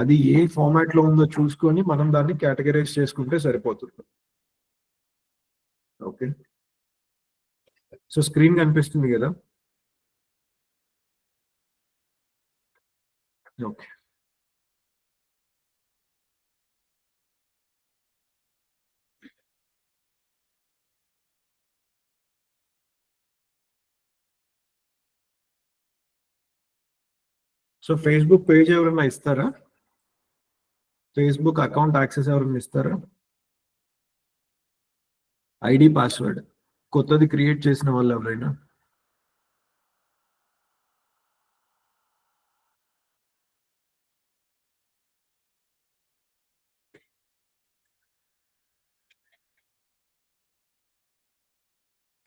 అది ఏ ఫార్మాట్ లో ఉందో చూసుకొని మనం దాన్ని కేటగరైజ్ చేసుకుంటే సరిపోతుంది. ఓకే, సో స్క్రీన్ కనిపిస్తుంది కదా. ఓకే, సో ఫేస్బుక్ పేజ్ ఎవరైనా ఇస్తారా? ఫేస్బుక్ అకౌంట్ యాక్సెస్ ఎవరైనా ఇస్తారా? ఐడి పాస్వర్డ్ కొత్తది క్రియేట్ చేసిన వాళ్ళు ఎవరైనా?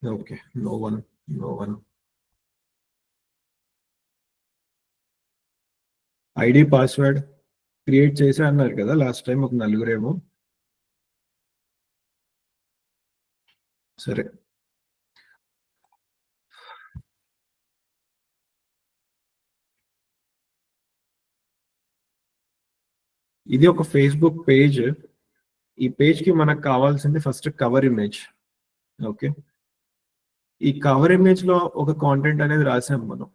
Okay, no one, no one. ID password create చేసా అన్నారు కదా లాస్ట్ టైం ఒక నలుగురేమో. సరే, ఇది ఒక ఫేస్బుక్ పేజ్. ఈ పేజ్ కి మనకు కావాల్సింది ఫస్ట్ కవర్ ఇమేజ్. ఓకే, ఈ కవర్ ఇమేజ్ లో ఒక కాంటెంట్ అనేది రాసాం మనం.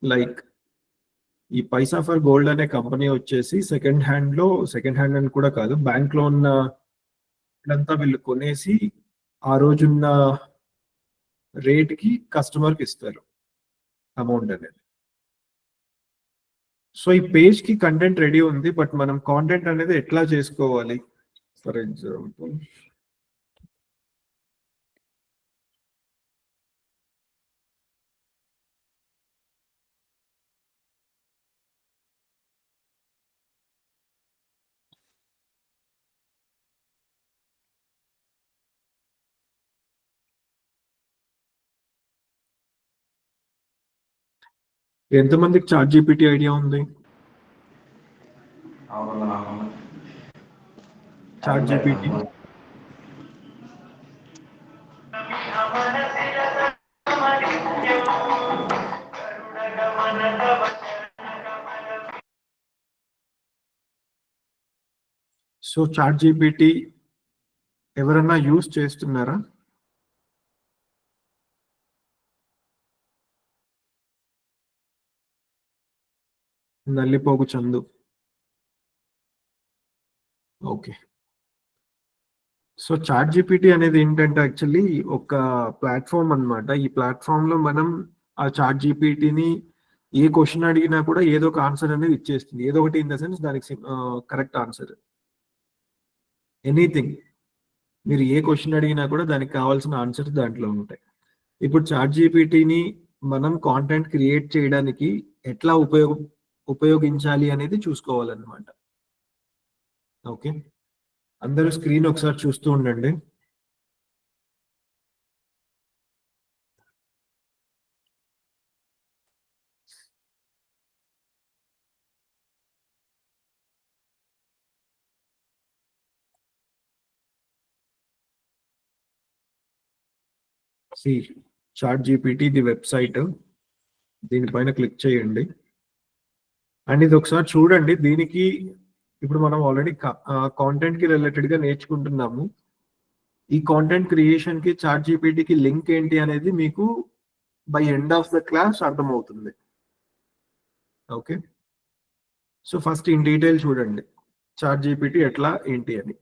లైక్ ఈ పైసా ఫర్ గోల్డ్ అనే కంపెనీ వచ్చేసి సెకండ్ హ్యాండ్ అని కూడా కాదు, బ్యాంక్ లో ఉన్న ఇదంతా వీళ్ళు కొనేసి ఆ రోజున్న రేట్ కి కస్టమర్ కి ఇస్తారు అమౌంట్ అనేది. సో ఈ పేజ్ కి కంటెంట్ రెడీ ఉంది, బట్ మనం కాంటెంట్ అనేది ఎట్లా చేసుకోవాలి? ఫర్ ఎగ్జాంపుల్ ఎంతమందికి చాట్ జీపీటీ ఐడియా ఉంది? Chat GPT so chat GPT ఎవరన్నా యూజ్ చేస్తున్నారా? Nallipogu Chandu. Okay, so chat GPT అనేది ఏంటంటే యాక్చువల్లీ ఒక ప్లాట్ఫామ్ అన్నమాట. ఈ ప్లాట్ఫామ్ లో మనం ఆ చాట్ జీపీటీని ఏ క్వశ్చన్ అడిగినా కూడా ఏదో ఒక ఆన్సర్ అనేది ఇచ్చేస్తుంది. ఏదో ఒకటి ఇన్ ద సెన్స్ దానికి కరెక్ట్ ఆన్సర్. ఎనీథింగ్, మీరు ఏ క్వశ్చన్ అడిగినా కూడా దానికి కావాల్సిన ఆన్సర్ దాంట్లో ఉంటాయి. ఇప్పుడు చాట్ జీపీటీని మనం కాంటెంట్ క్రియేట్ చేయడానికి ఎట్లా ఉపయోగించాలి అనేది చూసుకోవాలన్నమాట. ఓకే, అందరూ స్క్రీన్ ఒకసారి చూస్తూ ఉండండి. చాట్ జీపీటీ ది వెబ్సైట్, దీనిపైన క్లిక్ చేయండి. అండ్ ఇది ఒకసారి చూడండి. దీనికి ఇప్పుడు మనం ఆల్రెడీ కాంటెంట్ కి రిలేటెడ్ గా నేర్చుకుంటున్నాము. ఈ కాంటెంట్ క్రియేషన్ కి చాట్ జీపీటీకి లింక్ ఏంటి అనేది మీకు by end of the class అర్థమవుతుంది. Okay, so first in detail చూడండి చాట్ జీపీటీ ఎట్లా ఏంటి అని.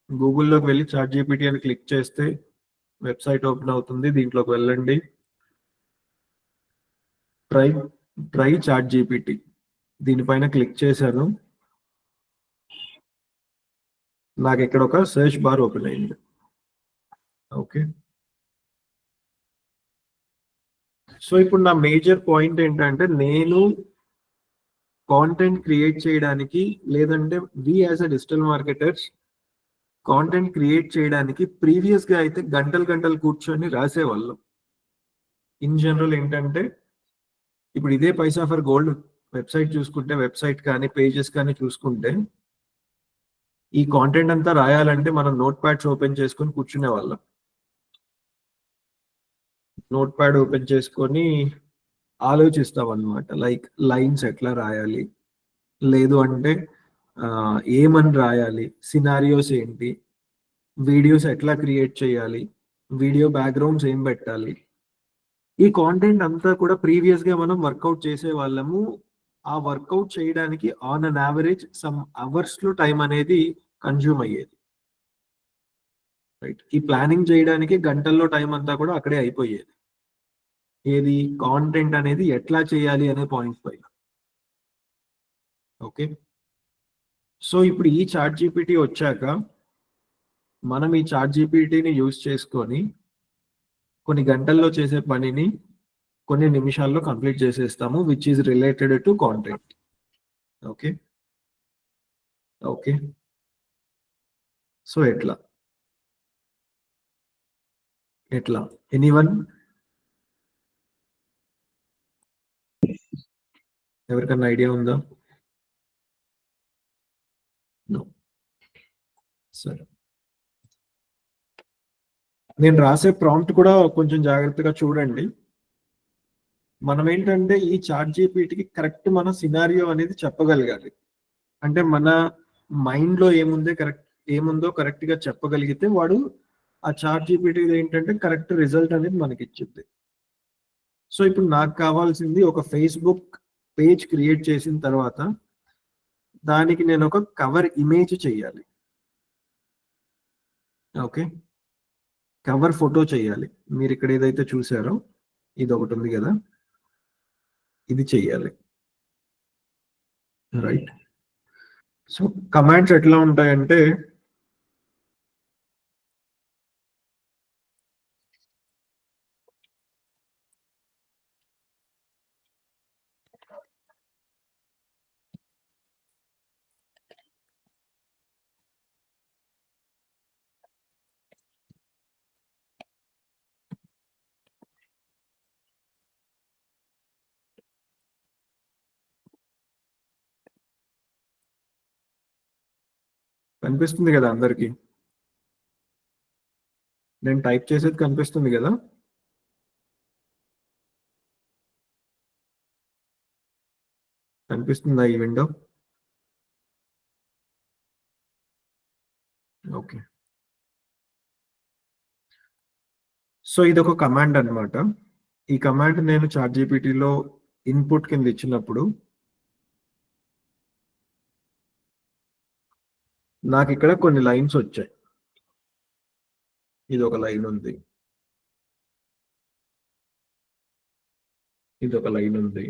గూగుల్లోకి వెళ్ళి చాట్ జీపీటీ అని క్లిక్ చేస్తే వెబ్సైట్ ఓపెన్ అవుతుంది. దీంట్లోకి వెళ్ళండి. ట్రై చాట్ జీపీటీ, దీనిపైన క్లిక్ చేశాను. నాకు ఇక్కడ ఒక సెర్చ్ బార్ ఓపెన్ అయింది. ఓకే, సో ఇప్పుడు నా మేజర్ పాయింట్ ఏంటంటే నేను కాంటెంట్ క్రియేట్ చేయడానికి, లేదంటే we as a digital marketers content create చేయడానికి ప్రీవియస్ గా అయితే గంటలు కూర్చొని రాసేవాళ్ళం. ఇన్ జనరల్ ఏంటంటే ఇప్పుడు ఇదే పైసా ఫర్ గోల్డ్ వెబ్సైట్ చూసుకుంటే, వెబ్సైట్ కానీ పేజెస్ కానీ చూసుకుంటే, ఈ కాంటెంట్ అంతా రాయాలంటే మనం నోట్ ప్యాడ్స్ ఓపెన్ చేసుకొని కూర్చునే వాళ్ళం. నోట్ ప్యాడ్ ఓపెన్ చేసుకొని ఆలోచిస్తాం అన్నమాట. లైక్ లైన్స్ ఎట్లా రాయాలి, లేదు అంటే ఏమని రాయాలి, సినారియోస్ ఏంటి, వీడియోస్ ఎట్లా క్రియేట్ చేయాలి, వీడియో బ్యాక్గ్రౌండ్స్ ఏం పెట్టాలి, ఈ కాంటెంట్ అంతా కూడా ప్రీవియస్ గా మనం వర్కౌట్ చేసే వాళ్ళము. ఆ వర్కౌట్ చేయడానికి on an average some hours లో టైం అనేది కన్జ్యూమ్ అయ్యేది. రైట్, ఈ ప్లానింగ్ చేయడానికి గంటల్లో టైం అంతా కూడా అక్కడే అయిపోయేది. ఏది, కాంటెంట్ అనేది ఎట్లా చేయాలి అనే పాయింట్ పైన. ఓకే, సో ఇప్పుడు ఈ చాట్ జీపీటీ వచ్చాక మనం ఈ చాట్ జీపీటీని యూజ్ చేసుకొని కొన్ని గంటల్లో చేసే పనిని కొన్ని నిమిషాల్లో కంప్లీట్ చేసేస్తాము, which is related to content. Okay, okay, so ఎట్లా ఎట్లా ఎనీవన్, ఎవరికన్నా ఐడియా ఉందా? నో. సరే, నేను రాసే ప్రాంప్ట్ కూడా కొంచెం జాగ్రత్తగా చూడండి. మనం ఏంటంటే ఈ చాట్ జీపీటీకి కరెక్ట్ మన సినారియో అనేది చెప్పగలగాలి. అంటే మన మైండ్ లో ఏముందో కరెక్ట్ గా చెప్పగలిగితే వాడు ఆ చాట్ జీపీటీ ఏంటంటే కరెక్ట్ రిజల్ట్ అనేది మనకి ఇచ్చింది. సో ఇప్పుడు నాకు కావాల్సింది ఒక ఫేస్బుక్ పేజ్ క్రియేట్ చేసిన తర్వాత దానికి నేను ఒక కవర్ ఇమేజ్ చేయాలి. ఓకే, కవర్ ఫోటో చేయాలి. మీరు ఇక్కడ ఏదైతే చూసారో ఇది ఒకటి ఉంది కదా, ఇది చెయ్యాలి. రైట్, సో కమాండ్స్ ఎట్లా ఉంటాయంటే కనిపిస్తుంది కదా అందరికి, నేను టైప్ చేసేది కనిపిస్తుంది కదా. కనిపిస్తుందా ఈ విండో? ఓకే, సో ఇది ఒక కమాండ్ అన్నమాట. ఈ కమాండ్ నేను చాట్ జీపీటీలో ఇన్పుట్ కింద ఇచ్చినప్పుడు నాకు ఇక్కడ కొన్ని లైన్స్ వచ్చాయి. ఇది ఒక లైన్ ఉంది, ఇది ఒక లైన్ ఉంది,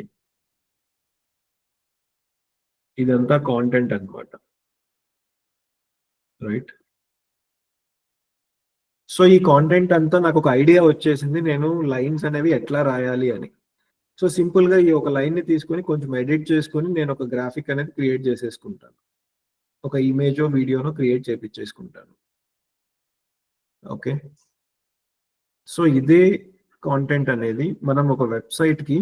ఇదంతా కాంటెంట్ అన్నమాట. రైట్, సో ఈ కాంటెంట్ అంతా నాకు ఒక ఐడియా వచ్చేసింది నేను లైన్స్ అనేవి ఎట్లా రాయాలి అని. సో సింపుల్ గా ఈ ఒక లైన్ ని తీసుకొని కొంచెం ఎడిట్ చేసుకొని నేను ఒక గ్రాఫిక్ అనేది క్రియేట్ చేసేసుకుంటాను, ఒక ఇమేజో వీడియోనో క్రియేట్ చేపించేసుకుంటాను. ఓకే, సో ఇదే కాంటెంట్ అనేది మనం ఒక వెబ్సైట్ కి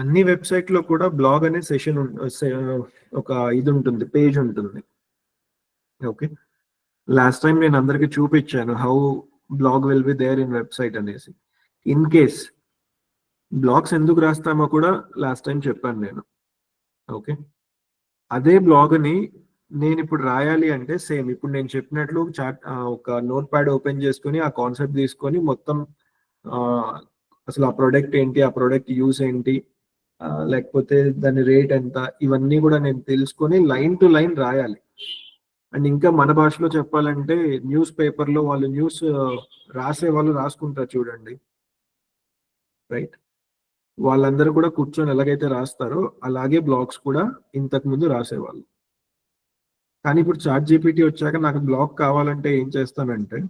అన్ని వెబ్సైట్ లో కూడా బ్లాగ్ అనే సెషన్ ఒక ఇది ఉంటుంది, పేజ్ ఉంటుంది. ఓకే, లాస్ట్ టైం నేను అందరికి చూపించాను how blog will be there in website అనేసి. ఇన్ కేస్ బ్లాగ్స్ ఎందుకు రాస్తామో కూడా లాస్ట్ టైం చెప్పాను నేను. ఓకే, అదే బ్లాగ్ ని నేను ఇప్పుడు రాయాలి అంటే సేమ్ ఇప్పుడు నేను చెప్పినట్లు ఒక నోట్ ప్యాడ్ ఓపెన్ చేసుకొని ఆ కాన్సెప్ట్ తీసుకొని మొత్తం ఆ, అసలు ఆ ప్రోడక్ట్ ఏంటి, ఆ ప్రోడక్ట్ యూస్ ఏంటి, లేకపోతే దాని రేట్ ఎంత, ఇవన్నీ కూడా నేను తెలుసుకొని లైన్ టు లైన్ రాయాలి. అండ్ ఇంకా మన భాషలో చెప్పాలంటే న్యూస్ పేపర్ లో వాళ్ళు న్యూస్ రాసే వాళ్ళు రాసుకుంటారు చూడండి. రైట్, వాళ్ళందరూ కూడా కూర్చొని ఎలాగైతే రాస్తారో అలాగే బ్లాగ్స్ కూడా ఇంతకు ముందు రాసేవాళ్ళు. కానీ ఇప్పుడు చాట్ జీపీటీ వచ్చాక నాకు బ్లాగ్ కావాలంటే ఏం చేస్తానంటే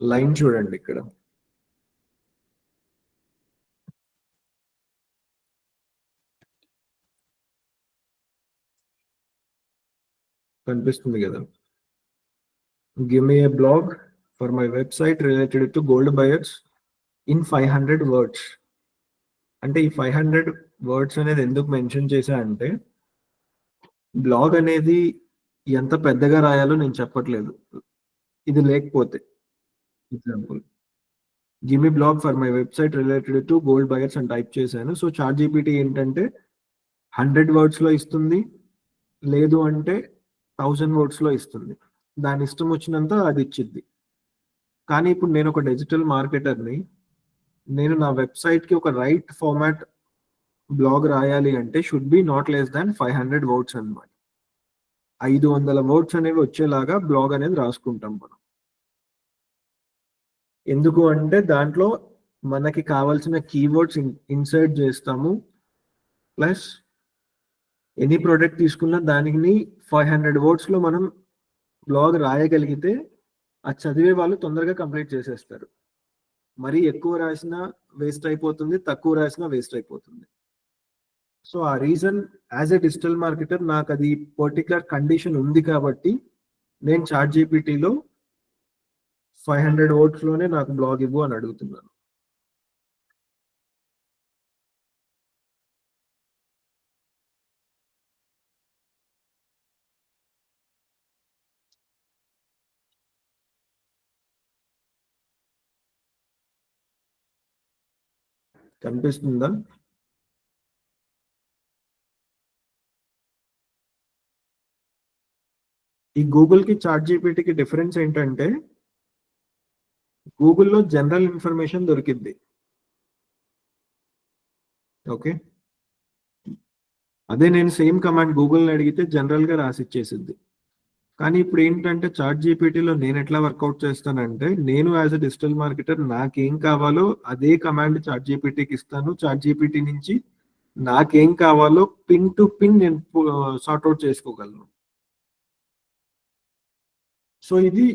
లైన్ చూడండి ఇక్కడ. కనిపిస్తుంది కదా. Give me A blog for my website related to gold buyers in 500 words. అంటే ఈ 500 వర్డ్స్ అనేది ఎందుకు మెన్షన్ చేశా అంటే, బ్లాగ్ అనేది ఎంత పెద్దగా రాయాలో నేను చెప్పట్లేదు. ఇది లేకపోతే example give me blog for my website related to gold buyers అని టైప్ చేశాను. సో చాట్ జీపీటీ ఏంటంటే 100 వర్డ్స్ లో ఇస్తుంది, లేదు అంటే 1000 వర్డ్స్ లో ఇస్తుంది. దాని ఇష్టం వచ్చినంత అది ఇచ్చిద్ది. కానీ ఇప్పుడు నేను ఒక డిజిటల్ మార్కెటర్ని, నేను నా వెబ్సైట్ కి ఒక రైట్ ఫార్మాట్ బ్లాగ్ రాయాలి అంటే should be not less than 500 words అనమాట. 500 వర్డ్స్ అనేవి వచ్చేలాగా బ్లాగ్ అనేది రాసుకుంటాం మనం. ఎందుకు అంటే దాంట్లో మనకి కావాల్సిన కీవర్డ్స్ ఇన్సర్ట్ చేస్తాము. ప్లస్ ఎనీ ప్రోడక్ట్ తీసుకున్న దానికి 500 వర్డ్స్ లో మనం బ్లాగ్ రాయగలిగితే అది చదివే వాళ్ళు తొందరగా కంప్లీట్ చేసేస్తారు. మరి ఎక్కువ రాసినా వేస్ట్ అయిపోతుంది, తక్కువ రాసినా వేస్ట్ అయిపోతుంది. సో ఆ reason as a digital marketer నాకు అది పర్టికులర్ కండిషన్ ఉంది కాబట్టి నేను చాట్ జీపీటీలో 500 వర్డ్స్ లోనే నాకు బ్లాగ్ ఇవ్వు అని అడుగుతున్నాను. కనిపిస్తుందా? ఈ గూగుల్ కి చాట్ జీపీటీకి డిఫరెన్స్ ఏంటంటే, గూగుల్లో జనరల్ ఇన్ఫర్మేషన్ దొరికింది. ఓకే, అదే నేను సేమ్ కమాండ్ గూగుల్ని అడిగితే జనరల్ గా రాసిచ్చేసింది. కానీ ఇప్పుడు ఏంటంటే చాట్ జీపీటీలో నేను ఎట్లా వర్కౌట్ చేస్తానంటే, నేను యాజ్ అ డిజిటల్ మార్కెటర్ నాకేం కావాలో అదే కమాండ్ చాట్ జీపీటీకి ఇస్తాను. చాట్ జీపీటీ నుంచి నాకేం కావాలో పిన్ టు పిన్ నేను సార్ట్అవుట్ చేసుకోగలను. సో ఇది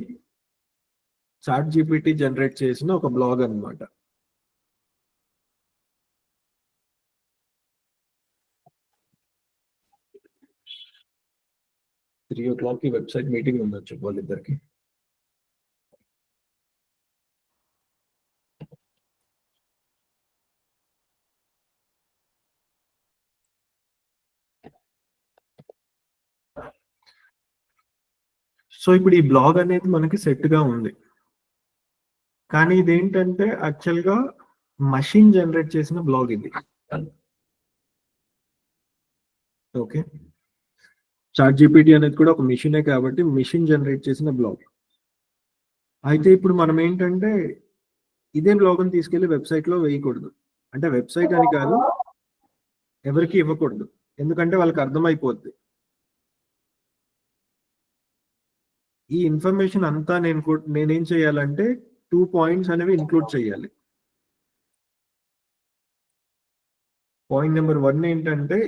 చాట్ జీపీటీ జనరేట్ చేసిన ఒక బ్లాగ్ అన్నమాట. త్రీ ఓ క్లాక్ కి వెబ్సైట్ మీటింగ్ ఉండొచ్చు వాళ్ళిద్దరికి. సో ఇప్పుడు ఈ బ్లాగ్ అనేది మనకి సెట్ గా ఉంది. కానీ ఇదేంటంటే యాక్చువల్ గా మషిన్ జనరేట్ చేసిన బ్లాగ్ ఇది. ఓకే, చాట్ జీపీటీ అనేది కూడా ఒక మిషనే కాబట్టి మిషన్ జనరేట్ చేసిన బ్లాగ్. అయితే ఇప్పుడు మనం ఏంటంటే ఇదే బ్లాగ్ ని తీసుకెళ్లి వెబ్సైట్ లో వేయకూడదు. అంటే వెబ్సైట్ అని కాదు, ఎవరికి ఇవ్వకూడదు. ఎందుకంటే వాళ్ళకి అర్థమైపోద్ది. ఈ ఇన్ఫర్మేషన్ అంతా నేనేం చేయాలంటే 2 పాయింట్స్ అనేవి ఇంక్లూడ్ చేయాలి. పాయింట్ నెంబర్ 1 ఏంటంటే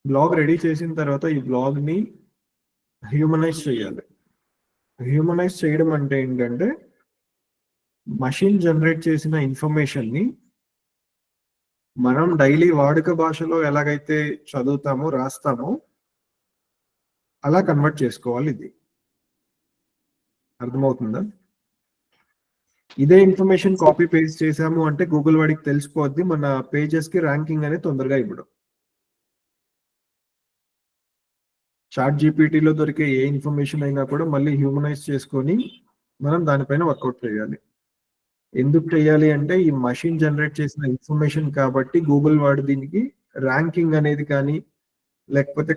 బ్లాగ్ రెడీ చేసిన తర్వాత ఈ బ్లాగ్ ని హ్యూమనైజ్ చేయాలి. హ్యూమనైజ్ చేయడం అంటే ఏంటంటే మషిన్ జనరేట్ చేసిన ఇన్ఫర్మేషన్ ని మనం డైలీ వాడుక భాషలో ఎలాగైతే చదువుతామో రాస్తామో అలా కన్వర్ట్ చేసుకోవాలి. ఇది అర్థమవుతుందా? ఇదే ఇన్ఫర్మేషన్ కాపీ పేస్ట్ చేసాము అంటే గూగుల్ వాడికి తెలిసిపోద్ది, మన పేజెస్ కి ర్యాంకింగ్ అనేది తొందరగా ఇవ్వడం. చాట్ జీపీటీలో దొరికే ఏ ఇన్ఫర్మేషన్ అయినా కూడా మళ్ళీ హ్యూమనైజ్ చేసుకొని మనం దానిపైన వర్కౌట్ చేయాలి. ఎందుకు చేయాలి అంటే ఈ మషిన్ జనరేట్ చేసిన ఇన్ఫర్మేషన్ కాబట్టి గూగుల్ వాడు దీనికి ర్యాంకింగ్ అనేది కానీ లేకపోతే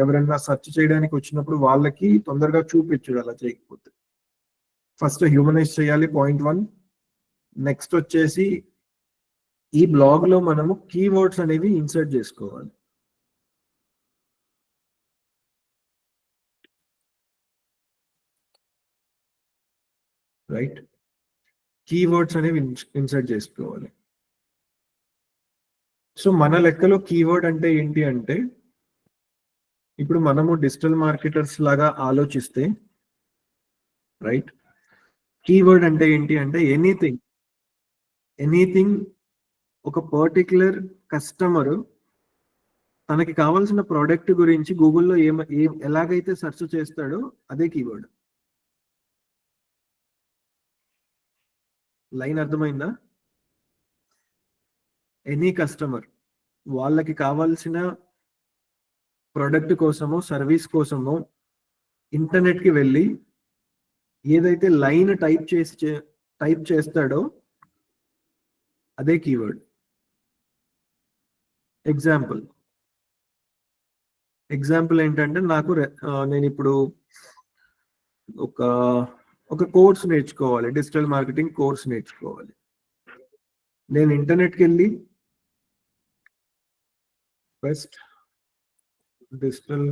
ఎవరైనా సెర్చ్ చేయడానికి వచ్చినప్పుడు వాళ్ళకి తొందరగా చూపించడు అలా చేయకపోతే. ఫస్ట్ హ్యూమనైజ్ చేయాలి, పాయింట్ 1. నెక్స్ట్ వచ్చేసి ఈ బ్లాగ్ లో మనము కీవర్డ్స్ అనేవి ఇన్సర్ట్ చేసుకోవాలి. రైట్? కీవర్డ్స్ అనేవి ఇన్సర్ట్ చేసుకోవాలి. సో మన లెక్కలో కీవర్డ్ అంటే ఏంటి అంటే, ఇప్పుడు మనము డిజిటల్ మార్కెటర్స్ లాగా ఆలోచిస్తే, రైట్, కీవర్డ్ అంటే ఏంటి అంటే ఎనీథింగ్ ఒక పర్టిక్యులర్ కస్టమర్ తనకి కావాల్సిన ప్రోడక్ట్ గురించి గూగుల్లో ఎలాగైతే సెర్చ్ చేస్తాడో అదే కీవర్డ్. లైన్ అర్థమైందా? ఎనీ కస్టమర్ వాళ్ళకి కావాల్సిన ప్రోడక్ట్ కోసమో సర్వీస్ కోసమో ఇంటర్నెట్కి వెళ్ళి ఏదైతే లైన్ టైప్ చేస్తాడో అదే కీవర్డ్. ఎగ్జాంపుల్ ఏంటంటే, నేను ఇప్పుడు ఒక కోర్స్ నేర్చుకోవాలి, డిజిటల్ మార్కెటింగ్ కోర్స్ నేర్చుకోవాలి. నేను ఇంటర్నెట్కి వెళ్ళి బెస్ట్ డిజిటల్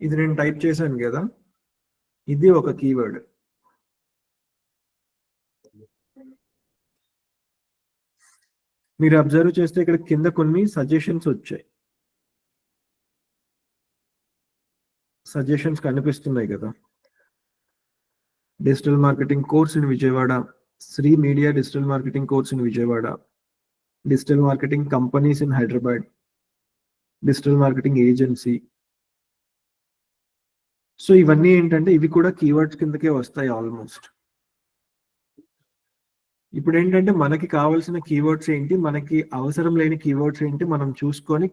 ఇది నేను టైప్ చేశాను కదా, ఇది ఒక కీవర్డ్. మీరు అబ్జర్వ్ చేస్తే ఇక్కడ కింద కొన్ని సజెషన్స్ వచ్చాయి. సజెషన్స్ కనిపిస్తున్నాయి కదా. Digital marketing course in Vijayawada, Sri Media digital marketing course in Vijayawada, digital marketing companies in Hyderabad, digital marketing agency. So ఇవన్నీ ఏంటంటే ఇవి కూడా కీవర్డ్స్ కిందకే వస్తాయి ఆల్మోస్ట్. ఇప్పుడు ఏంటంటే మనకి కావాల్సిన కీవర్డ్స్ ఏంటి, మనకి అవసరం లేని కీవర్డ్స్ ఏంటి మనం చూసుకొని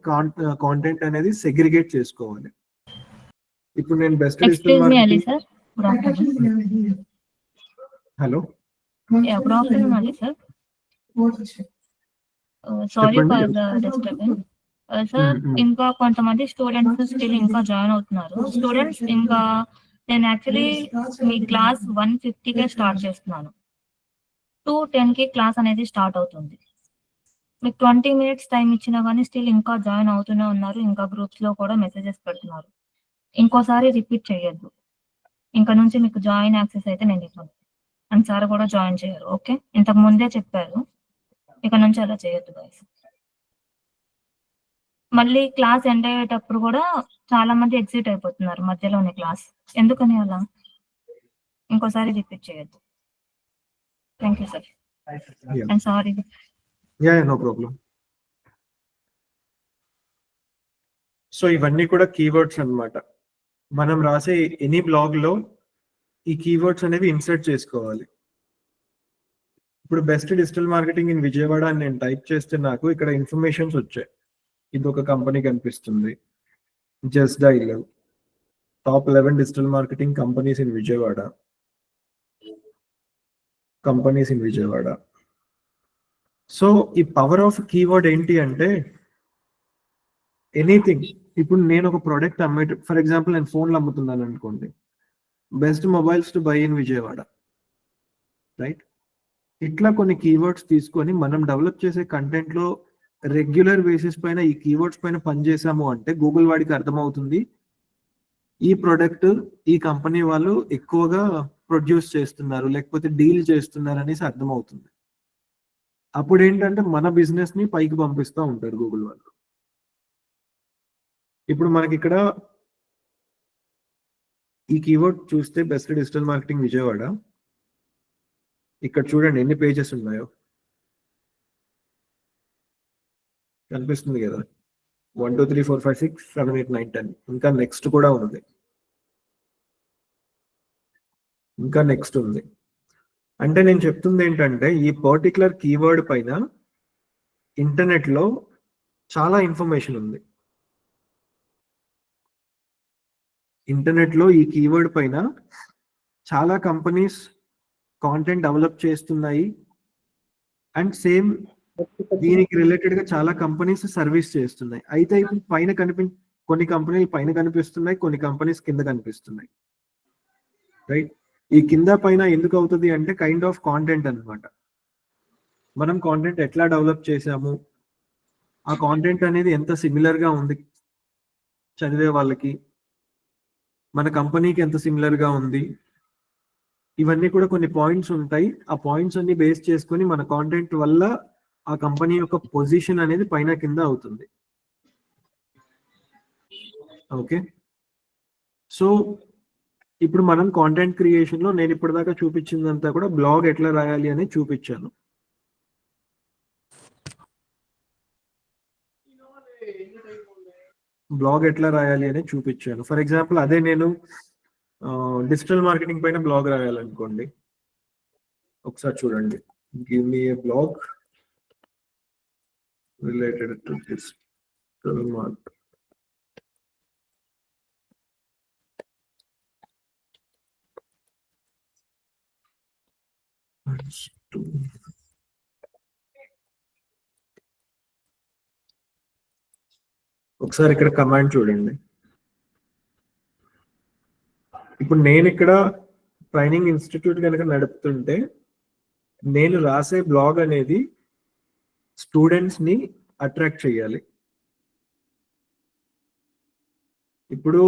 కాంటెంట్ అనేది సెగ్రిగేట్ చేసుకోవాలి. ఇప్పుడు నేను best digital marketing. Hello, good afternoon అండి sir. Sorry for the disturbance sir. ఇంకా కొంతమంది స్టూడెంట్స్ స్టిల్ ఇంకా జాయిన్ అవుతున్నారు. స్టూడెంట్స్ ఇంకా నేను యాక్చువల్లీ మీ క్లాస్ 1:50కే స్టార్ట్ చేస్తున్నాను. 2:10కి క్లాస్ అనేది స్టార్ట్ అవుతుంది. మీకు 20 minutes టైం ఇచ్చినా కానీ స్టిల్ ఇంకా జాయిన్ అవుతూనే ఉన్నారు. ఇంకా గ్రూప్స్ లో కూడా మెసేజెస్ పెడుతున్నారు. ఇంకోసారి రిపీట్ చేయొద్దు. ఇంకా నుంచి మీకు జాయిన్ యాక్సెస్ అయితే నేను ఇవ్వను అండ్ సార్ కూడా జాయిన్ చేయరు. ఓకే, ఇంతకు ముందే చెప్పారు, ఇక నుంచి అలా చేయొద్దు గైస్. మళ్ళీ క్లాస్ ఎండ్ అయ్యేటప్పుడు కూడా చాలా మంది ఎగ్జిట్ అయిపోతున్నారు మధ్యలోనే క్లాస్. ఎందుకని అలా? ఇంకోసారి రిపీట్ చేయొద్దు. Thank you sir. And sorry. No problem. So ఇవన్నీ కూడా కీవర్డ్స్ అన్నమాట. మనం రాసే ఎనీ బ్లాగ్ లో ఈ కీవర్డ్స్ అనేవి ఇన్సర్ట్ చేసుకోవాలి. ఇప్పుడు best digital marketing in Vijayawada అని నేను టైప్ చేస్తే నాకు ఇక్కడ ఇన్ఫర్మేషన్స్ వచ్చాయి. ఇది ఒక కంపెనీ కనిపిస్తుంది, just dial, top 11 digital marketing companies in Vijayawada. So ఈ పవర్ ఆఫ్ కీవర్డ్ ఏంటి అంటే, ఎనీథింగ్. ఇప్పుడు నేను ఒక ప్రోడక్ట్ ఫర్ ఎగ్జాంపుల్ నేను ఫోన్లు అమ్ముతున్నాను అనుకోండి, best mobiles to buy in Vijayawada, right? ఇట్లా కొన్ని కీవర్డ్స్ తీసుకొని మనం డెవలప్ చేసే కంటెంట్ లో రెగ్యులర్ బేసిస్ పైన ఈ కీవర్డ్స్ పైన పనిచేసాము అంటే గూగుల్ వాడికి అర్థమవుతుంది ఈ ప్రోడక్ట్ ఈ కంపెనీ వాళ్ళు ఎక్కువగా ప్రొడ్యూస్ చేస్తున్నారు లేకపోతే డీల్ చేస్తున్నారు అనేసి అర్థమవుతుంది. అప్పుడు ఏంటంటే మన బిజినెస్ ని పైకి పంపిస్తూ ఉంటారు గూగుల్ వాళ్ళు. ఇప్పుడు మనకి ఇక్కడ ఈ కీవర్డ్ చూస్తే బెస్ట్ డిజిటల్ మార్కెటింగ్ విజయవాడ, ఇక్కడ చూడండి ఎన్ని పేజెస్ ఉన్నాయో కనిపిస్తుంది కదా. 1 2 3 4 5 6 7 8 9 10. ఇంకా నెక్స్ట్ కూడా ఉంది, ఇంకా నెక్స్ట్ ఉంది. అంటే నేను చెప్తుంది ఏంటంటే ఈ పర్టికులర్ కీవర్డ్ పైన ఇంటర్నెట్ లో చాలా ఇన్ఫర్మేషన్ ఉంది. ఇంటర్నెట్ లో ఈ కీవర్డ్ పైన చాలా కంపెనీస్ కాంటెంట్ డెవలప్ చేస్తున్నాయి అండ్ సేమ్ దీనికి రిలేటెడ్ గా చాలా కంపెనీస్ సర్వీస్ చేస్తున్నాయి. అయితే ఇప్పుడు కొన్ని కంపెనీలు పైన కనిపిస్తున్నాయి, కొన్ని కంపెనీస్ కింద కనిపిస్తున్నాయి, రైట్? ఈ కింద పైన ఎందుకు అవుతుంది అంటే కైండ్ ఆఫ్ కాంటెంట్ అన్నమాట. మనం కాంటెంట్ ఎట్లా డెవలప్ చేసాము, ఆ కాంటెంట్ అనేది ఎంత సిమిలర్ గా ఉంది చదివే వాళ్ళకి, మన కంపెనీకి ఎంత సిమిలర్ గా ఉంది, ఇవన్నీ కూడా కొన్ని పాయింట్స్ ఉంటాయి. ఆ పాయింట్స్ అన్ని బేస్ చేసుకొని మన కాంటెంట్ వల్ల ఆ కంపెనీ యొక్క పొజిషన్ అనేది పైన కింద అవుతుంది. ఓకే, సో ఇప్పుడు మనం కాంటెంట్ క్రియేషన్ లో నేను ఇప్పటిదాకా చూపించిందంతా కూడా బ్లాగ్ ఎట్లా రాయాలి అని చూపించాను. బ్లాగ్ ఎట్లా రాయాలి అని చూపించాను. ఫర్ ఎగ్జాంపుల్ అదే నేను డిజిటల్ మార్కెటింగ్ పైన బ్లాగ్ రాయాలనుకోండి, ఒకసారి చూడండి. Give me A blog related to digital marketing. ఒకసారి ఇక్కడ కమాండ్ చూడండి. ఇప్పుడు నేను ఇక్కడ ట్రైనింగ్ ఇన్స్టిట్యూట్ కనుక నడుపుతుంటే నేను రాసే బ్లాగ్ అనేది స్టూడెంట్స్ ని అట్రాక్ట్ చేయాలి. ఇప్పుడు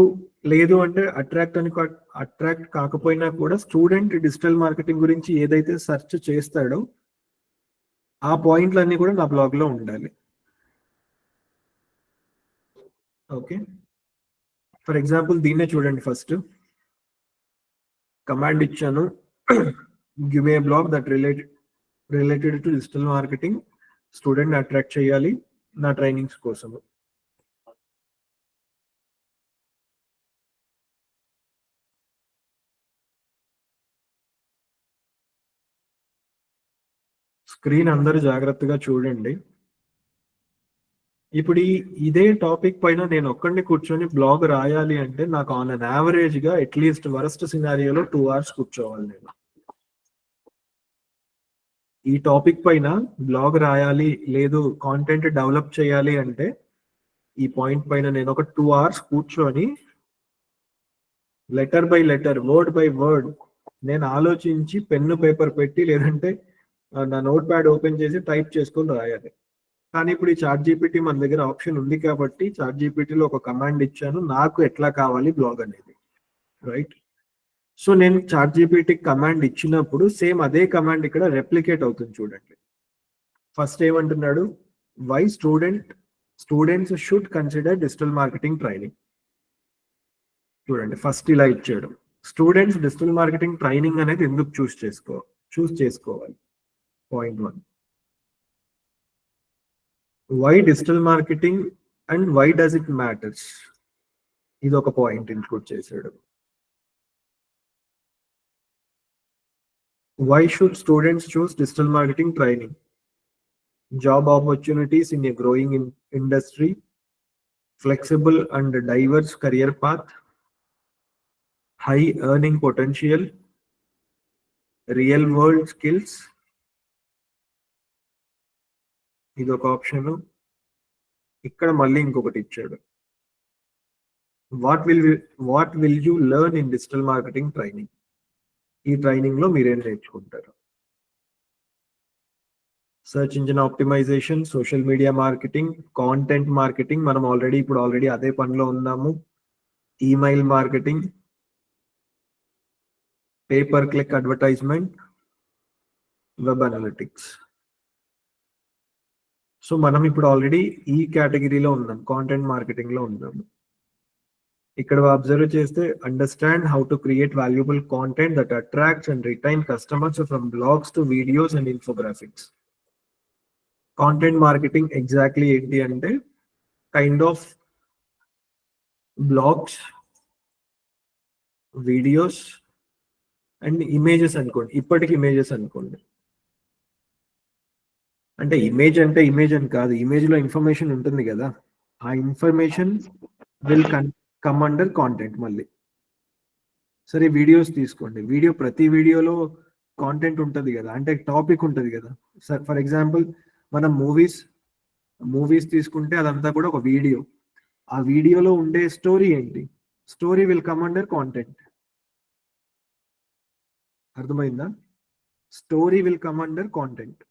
లేదు అంటే అట్రాక్ట్ కాకపోయినా కూడా స్టూడెంట్ డిజిటల్ మార్కెటింగ్ గురించి ఏదైతే సెర్చ్ చేస్తాడో ఆ పాయింట్లన్నీ కూడా నా బ్లాగ్ లో ఉండాలి. ఓకే, ఫర్ ఎగ్జాంపుల్ దీన్నే చూడండి. ఫస్ట్ కమాండ్ ఇచ్చాను, give a blog that related to digital marketing, student attract చేయాలి నా ట్రైనింగ్స్ కోసము. స్క్రీన్ అందరూ జాగ్రత్తగా చూడండి. ఇప్పుడు ఇదే టాపిక్ పైన నేను ఒక్కడిని కూర్చొని బ్లాగ్ రాయాలి అంటే నాకు ఆన్ అన్ యావరేజ్ గా అట్లీస్ట్ వరస్ట్ సినారియోలో 2 hours కూర్చోవాలి నేను. ఈ టాపిక్ పైన బ్లాగ్ రాయాలి, లేదు కాంటెంట్ డెవలప్ చేయాలి అంటే ఈ పాయింట్ పైన నేను ఒక 2 hours కూర్చొని letter by letter, word by word నేను ఆలోచించి పెన్ను పేపర్ పెట్టి లేదంటే నా నోట్ ప్యాడ్ ఓపెన్ చేసి టైప్ చేసుకొని రాయాలి. కానీ ఇప్పుడు ఈ చాట్ జీపీటీ మన దగ్గర ఆప్షన్ ఉంది కాబట్టి చాట్ జీపీటీలో ఒక కమాండ్ ఇచ్చాను, నాకు ఎట్లా కావాలి బ్లాగ్ అనేది, రైట్? సో నేను చాట్ జీపీటీ కమాండ్ ఇచ్చినప్పుడు సేమ్ అదే కమాండ్ ఇక్కడ రెప్లికేట్ అవుతుంది. చూడండి, ఫస్ట్ ఏమంటున్నాడు, why students should consider digital marketing training. చూడండి, ఫస్ట్ ఇలా ఇచ్చాడు, స్టూడెంట్స్ డిజిటల్ మార్కెటింగ్ ట్రైనింగ్ అనేది ఎందుకు చూస్ చేసుకోవాలి. Point 1, why digital marketing and why does it matters, ఇది ఒక పాయింట్ ఇంక్లూడ్ చేశాడు. Why should students choose digital marketing training, job opportunities in a growing industry, flexible and diverse career path, high earning potential, real world skills, ఇది ఒక option. ఇక్కడ మళ్ళీ ఇంకొకటి ఇచ్చాడు, what will you learn in digital marketing training, ఈ training లో మీరేం నేర్చుకుంటారు. Search engine optimisation, social media marketing, content marketing, మనం ఆల్రెడీ అదే పనిలో ఉన్నాము, email marketing, paper click advertisement, web analytics. So మనం ఇప్పుడు ఆల్రెడీ ఈ కేటగిరీలో ఉన్నాం, కాంటెంట్ మార్కెటింగ్ లో ఉన్నాము. ఇక్కడ అబ్జర్వ్ చేస్తే understand how to create valuable content that attracts and retain customers from blogs to videos and infographics. Content marketing exactly ఏంటి అంటే kind of blogs, videos and images అనుకోండి. ఇప్పటికి ఇమేజెస్ అనుకోండి, అంటే ఇమేజ్ అని కాదు, ఇమేజ్ లో ఇన్ఫర్మేషన్ ఉంటుంది కదా, ఆ information will come under content. మళ్ళీ సరే వీడియోస్ తీసుకోండి, ప్రతి వీడియోలో కాంటెంట్ ఉంటుంది కదా, అంటే టాపిక్ ఉంటుంది కదా. ఫర్ ఎగ్జాంపుల్ మనం మూవీస్ తీసుకుంటే అదంతా కూడా ఒక వీడియో, ఆ వీడియోలో ఉండే స్టోరీ ఏంటి, story will come under content. అర్థమైందా? Story will come under content.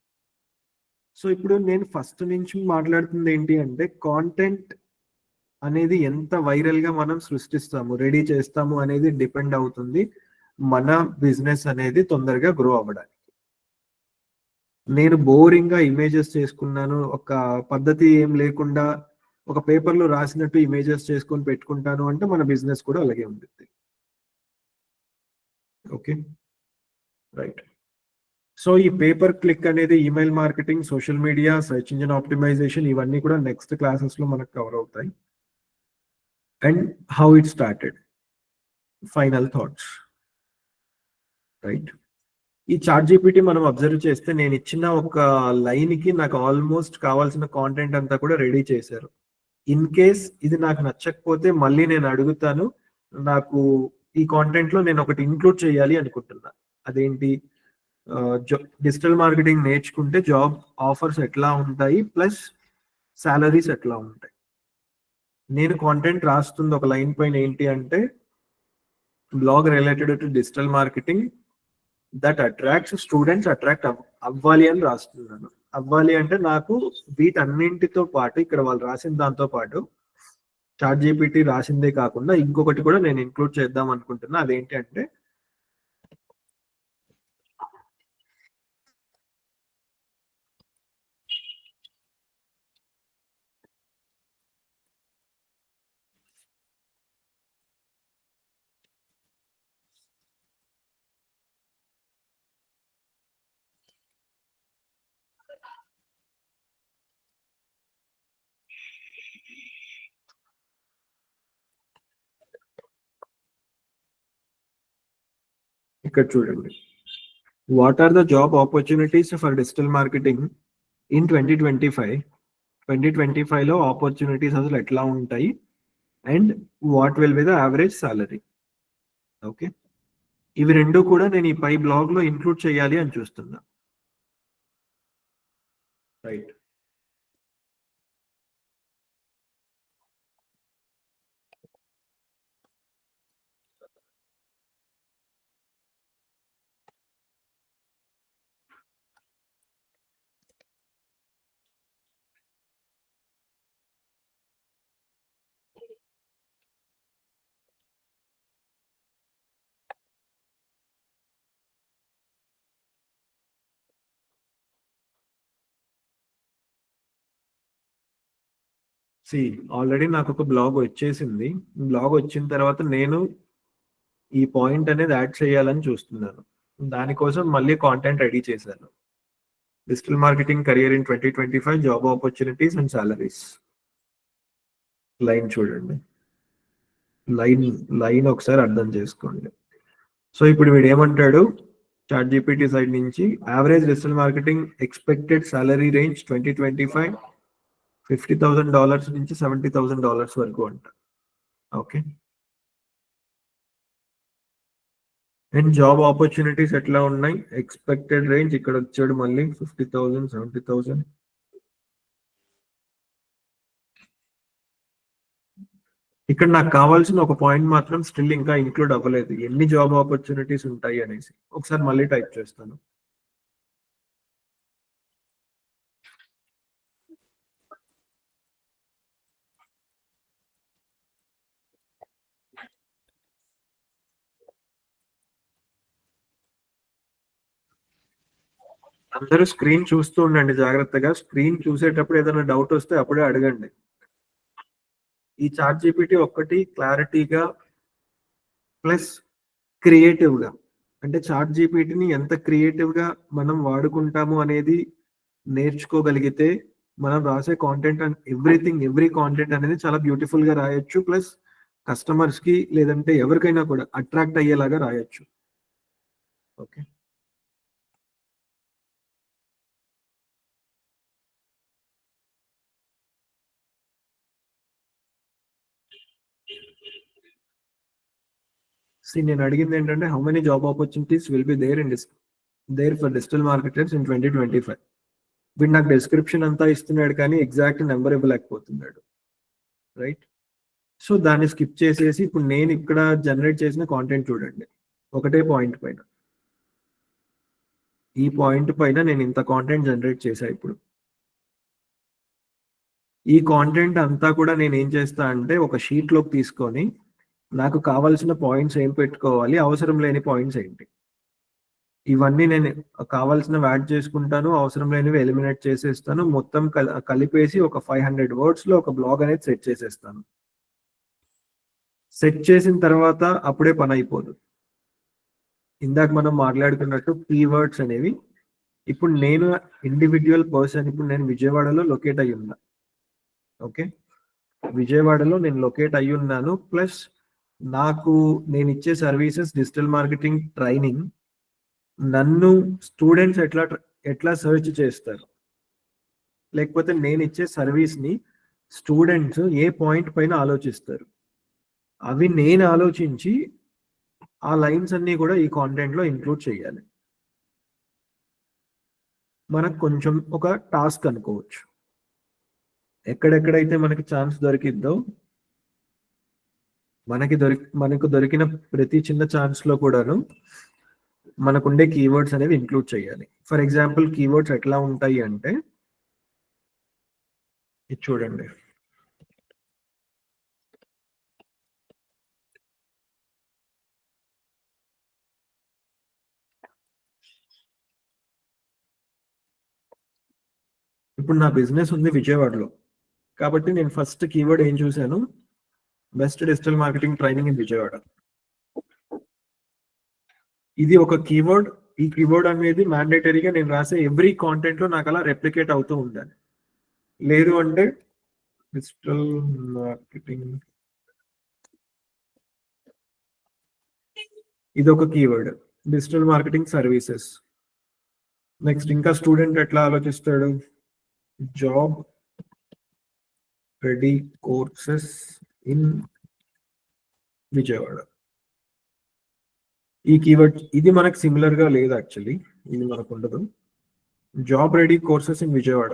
So ఇప్పుడు నేను ఫస్ట్ నుంచి మాట్లాడుతుంది ఏంటి అంటే కాంటెంట్ అనేది ఎంత వైరల్ గా మనం సృష్టిస్తాము, రెడీ చేస్తాము అనేది డిపెండ్ అవుతుంది మన బిజినెస్ అనేది తొందరగా గ్రో అవ్వడానికి. నేను బోరింగ్ గా ఇమేజెస్ చేసుకున్నాను, ఒక పద్ధతి ఏం లేకుండా ఒక పేపర్ లో రాసినట్టు ఇమేజెస్ చేసుకొని పెట్టుకుంటాను అంటే మన బిజినెస్ కూడా అలాగే ఉంటుంది. Okay, right. సో ఈ పేపర్ క్లిక్ అనేది email marketing, social media, search engine optimisation ఇవన్నీ కూడా నెక్స్ట్ క్లాసెస్ లో మనకు కవర్ అవుతాయి. And how it started, final thoughts, right. ఈ చాట్ జీపీటీ మనం అబ్జర్వ్ చేస్తే నేను ఇచ్చిన ఒక లైన్ కి నాకు ఆల్మోస్ట్ కావాల్సిన కాంటెంట్ అంతా కూడా రెడీ చేశారు. ఇన్ కేస్ ఇది నాకు నచ్చకపోతే మళ్ళీ నేను అడుగుతాను, నాకు ఈ కాంటెంట్ లో నేను ఒకటి ఇంక్లూడ్ చేయాలి అనుకుంటున్నా. అదేంటి, డిజిటల్ మార్కెటింగ్ నేర్చుకుంటే జాబ్ ఆఫర్స్ ఎట్లా ఉంటాయి ప్లస్ సాలరీస్ ఎట్లా ఉంటాయి. నేను కాంటెంట్ రాస్తుంది ఒక లైన్ పైన ఏంటి అంటే blog related to digital marketing that attracts students, attract అవ్వాలి అని రాస్తున్నాను. అవ్వాలి అంటే నాకు వీటన్నింటితో పాటు ఇక్కడ వాళ్ళు రాసిన దాంతో పాటు చాట్ జీపీటీ రాసిందే కాకుండా ఇంకొకటి కూడా నేను ఇంక్లూడ్ చేద్దాం అనుకుంటున్నా. అదేంటి అంటే ఇక్కడ చూడండి, what are the job opportunities for digital marketing in 2025. 2025 లో ఆపర్చునిటీస్ అసలు ఎట్లా ఉంటాయి and what will be the average salary. Okay, ఇవి రెండు కూడా నేను ఈ పై బ్లాగ్ లో ఇంక్లూడ్ చేయాలి అని చూస్తున్నా. రైట్. ఆల్రెడీ నాకు ఒక బ్లాగ్ వచ్చేసింది. బ్లాగ్ వచ్చిన తర్వాత నేను ఈ పాయింట్ అనేది యాడ్ చేయాలని చూస్తున్నాను. దానికోసం మళ్ళీ కాంటెంట్ రెడీ చేశాను. Digital marketing career in 2025, job opportunities and salaries. Line చూడండి, లైన్ ఒకసారి అర్థం చేసుకోండి. సో ఇప్పుడు వీడు ఏమంటాడు, చాట్ జీపీటీ సైడ్ నుంచి average digital marketing expected salary range 2025 $50,000 నుంచి $70,000 వరకు అంట. ఓకే, అండ్ జాబ్ ఆపర్చునిటీస్ ఎట్లా ఉన్నాయి, ఎక్స్పెక్టెడ్ రేంజ్ ఇక్కడ వచ్చాడు మళ్ళీ 50,000, 70,000. ఇక్కడ నాకు కావాల్సిన ఒక పాయింట్ మాత్రం స్టిల్ ఇంకా ఇంక్లూడ్ అవ్వలేదు, ఎన్ని జాబ్ ఆపర్చునిటీస్ ఉంటాయి అనేసి. ఒకసారి మళ్ళీ టైప్ చేస్తాను. అందరూ స్క్రీన్ చూస్తూ ఉండండి జాగ్రత్తగా. స్క్రీన్ చూసేటప్పుడు ఏదైనా డౌట్ వస్తే అప్పుడే అడగండి. ఈ చాట్ జీపీటీ ఒక్కటి క్లారిటీగా ప్లస్ క్రియేటివ్ గా, అంటే చాట్ జీపీటీని ఎంత క్రియేటివ్ గా మనం వాడుకుంటాము అనేది నేర్చుకోగలిగితే మనం రాసే కాంటెంట్ అండ్ ఎవ్రీ కాంటెంట్ అనేది చాలా బ్యూటిఫుల్ గా రాయొచ్చు. ప్లస్ కస్టమర్స్ కి లేదంటే ఎవరికైనా కూడా అట్రాక్ట్ అయ్యేలాగా రాయొచ్చు. ఓకే, నేను అడిగింది ఏంటంటే how many job opportunities will be there for digital marketers in 2025. వీడు నాకు డిస్క్రిప్షన్ అంతా ఇస్తున్నాడు కానీ ఎగ్జాక్ట్ నెంబర్ ఇవ్వలేకపోతున్నాడు. రైట్, సో దాన్ని స్కిప్ చేసేసి ఇప్పుడు నేను ఇక్కడ జనరేట్ చేసిన కాంటెంట్ చూడండి. ఒకటే పాయింట్ పైన, ఈ పాయింట్ పైన నేను ఇంత కాంటెంట్ జనరేట్ చేశా. ఇప్పుడు ఈ కాంటెంట్ అంతా కూడా నేను ఏం చేస్తా అంటే ఒక షీట్లోకి తీసుకొని నాకు కావాల్సిన పాయింట్స్ ఏం పెట్టుకోవాలి, అవసరం లేని పాయింట్స్ ఏంటి, ఇవన్నీ నేను కావాల్సినవి యాడ్ చేసుకుంటాను, అవసరం లేనివి ఎలిమినేట్ చేసేస్తాను. మొత్తం కలిపేసి ఒక 500 వర్డ్స్ లో ఒక బ్లాగ్ అనేది సెట్ చేసేస్తాను. సెట్ చేసిన తర్వాత అప్పుడే పని అయిపోదు. ఇందాక మనం మాట్లాడుకున్నట్టు కీవర్డ్స్ అనేవి, ఇప్పుడు నేను ఇండివిజువల్ పర్సన్, ఇప్పుడు నేను విజయవాడలో లొకేట్ అయ్యి ఉన్నా. ఓకే, విజయవాడలో నేను లొకేట్ అయ్యి ఉన్నాను. ప్లస్ నాకు నేను ఇచ్చే సర్వీసెస్ డిజిటల్ మార్కెటింగ్ ట్రైనింగ్. నన్ను స్టూడెంట్స్ ఎట్లా సర్చ్ చేస్తారు, లేకపోతే నేను ఇచ్చే సర్వీస్ ని స్టూడెంట్స్ ఏ పాయింట్ పైన ఆలోచిస్తారు, అవి నేను ఆలోచించి ఆ లైన్స్ అన్ని కూడా ఈ కాంటెంట్ లో ఇంక్లూడ్ చేయాలి. మనకు కొంచెం ఒక టాస్క్ అనుకోవచ్చు. ఎక్కడెక్కడైతే మనకి ఛాన్స్ దొరికిద్దో, మనకు దొరికిన ప్రతి చిన్న ఛాన్స్ లో కూడాను మనకుండే కీవర్డ్స్ అనేవి ఇంక్లూడ్ చేయాలి. ఫర్ ఎగ్జాంపుల్ కీవర్డ్స్ ఎట్లా ఉంటాయి అంటే, ఇది చూడండి. ఇప్పుడు నా బిజినెస్ ఉంది విజయవాడలో, కాబట్టి నేను ఫస్ట్ కీవర్డ్ ఏం చూశాను, best digital marketing training in Vijayawada. ఇది ఒక కీవర్డ్. ఈ కీవర్డ్ అనేది మ్యాండేటరీగా నేను రాసే ఎవ్రీ కాంటెంట్ లో నాకు అలా రెప్లికేట్ అవుతూ ఉండాలి. లేదు అంటే డిజిటల్ మార్కెటింగ్, ఇది ఒక keyword, digital marketing services. Next ఇంకా స్టూడెంట్ ఎట్లా ఆలోచిస్తాడు, job ready courses in Vijayawada. ఈ కీవర్డ్ ఇది మనకు సిమిలర్ గా లేదు, యాక్చువల్లీ ఇది మనకు ఉండదు. Job ready courses in Vijayawada.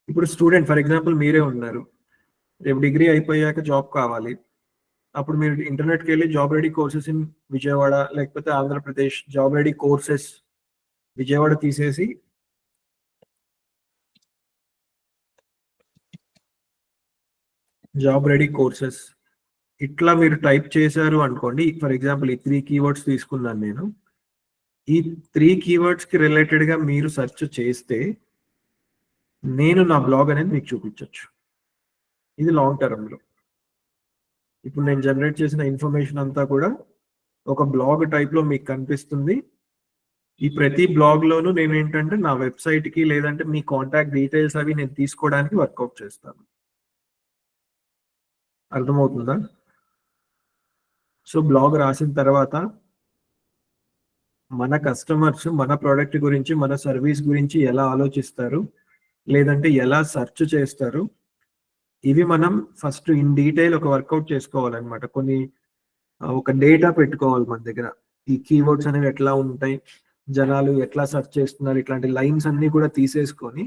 ఇప్పుడు స్టూడెంట్, ఫర్ ఎగ్జాంపుల్ మీరే ఉన్నారు, రేపు డిగ్రీ అయిపోయాక జాబ్ కావాలి, అప్పుడు మీరు ఇంటర్నెట్కి వెళ్ళి job ready courses in Vijayawada లేకపోతే Andhra Pradesh job ready courses Vijayawada తీసేసి జాబ్ రెడీ కోర్సెస్ ఇట్లా మీరు టైప్ చేశారు అనుకోండి. ఫర్ ఎగ్జాంపుల్ ఈ 3 కీవర్డ్స్ తీసుకున్నాను నేను. ఈ 3 కీవర్డ్స్ కి రిలేటెడ్ గా మీరు సెర్చ్ చేస్తే నేను నా బ్లాగ్ అనేది మీకు చూపించవచ్చు. ఇది లాంగ్ టర్మ్ లో. ఇప్పుడు నేను జనరేట్ చేసిన ఇన్ఫర్మేషన్ అంతా కూడా ఒక బ్లాగ్ టైప్ లో మీకు కనిపిస్తుంది. ఈ ప్రతి బ్లాగ్ లోను నేను ఏంటంటే నా వెబ్సైట్ కి లేదంటే మీ కాంటాక్ట్ డీటెయిల్స్ అవి నేను తీసుకోవడానికి వర్కౌట్ చేస్తాను. అర్థమవుతుందా? సో బ్లాగ్ రాసిన తర్వాత మన కస్టమర్స్ మన ప్రోడక్ట్ గురించి, మన సర్వీస్ గురించి ఎలా ఆలోచిస్తారు, లేదంటే ఎలా సెర్చ్ చేస్తారు, ఇవి మనం ఫస్ట్ ఇన్ డీటెయిల్ ఒక వర్కౌట్ చేసుకోవాలన్నమాట. ఒక డేటా పెట్టుకోవాలి మన దగ్గర. ఈ కీవర్డ్స్ అనేవి ఎట్లా ఉంటాయి, జనాలు ఎట్లా సెర్చ్ చేస్తున్నారు, ఇట్లాంటి లైన్స్ అన్ని కూడా తీసేసుకొని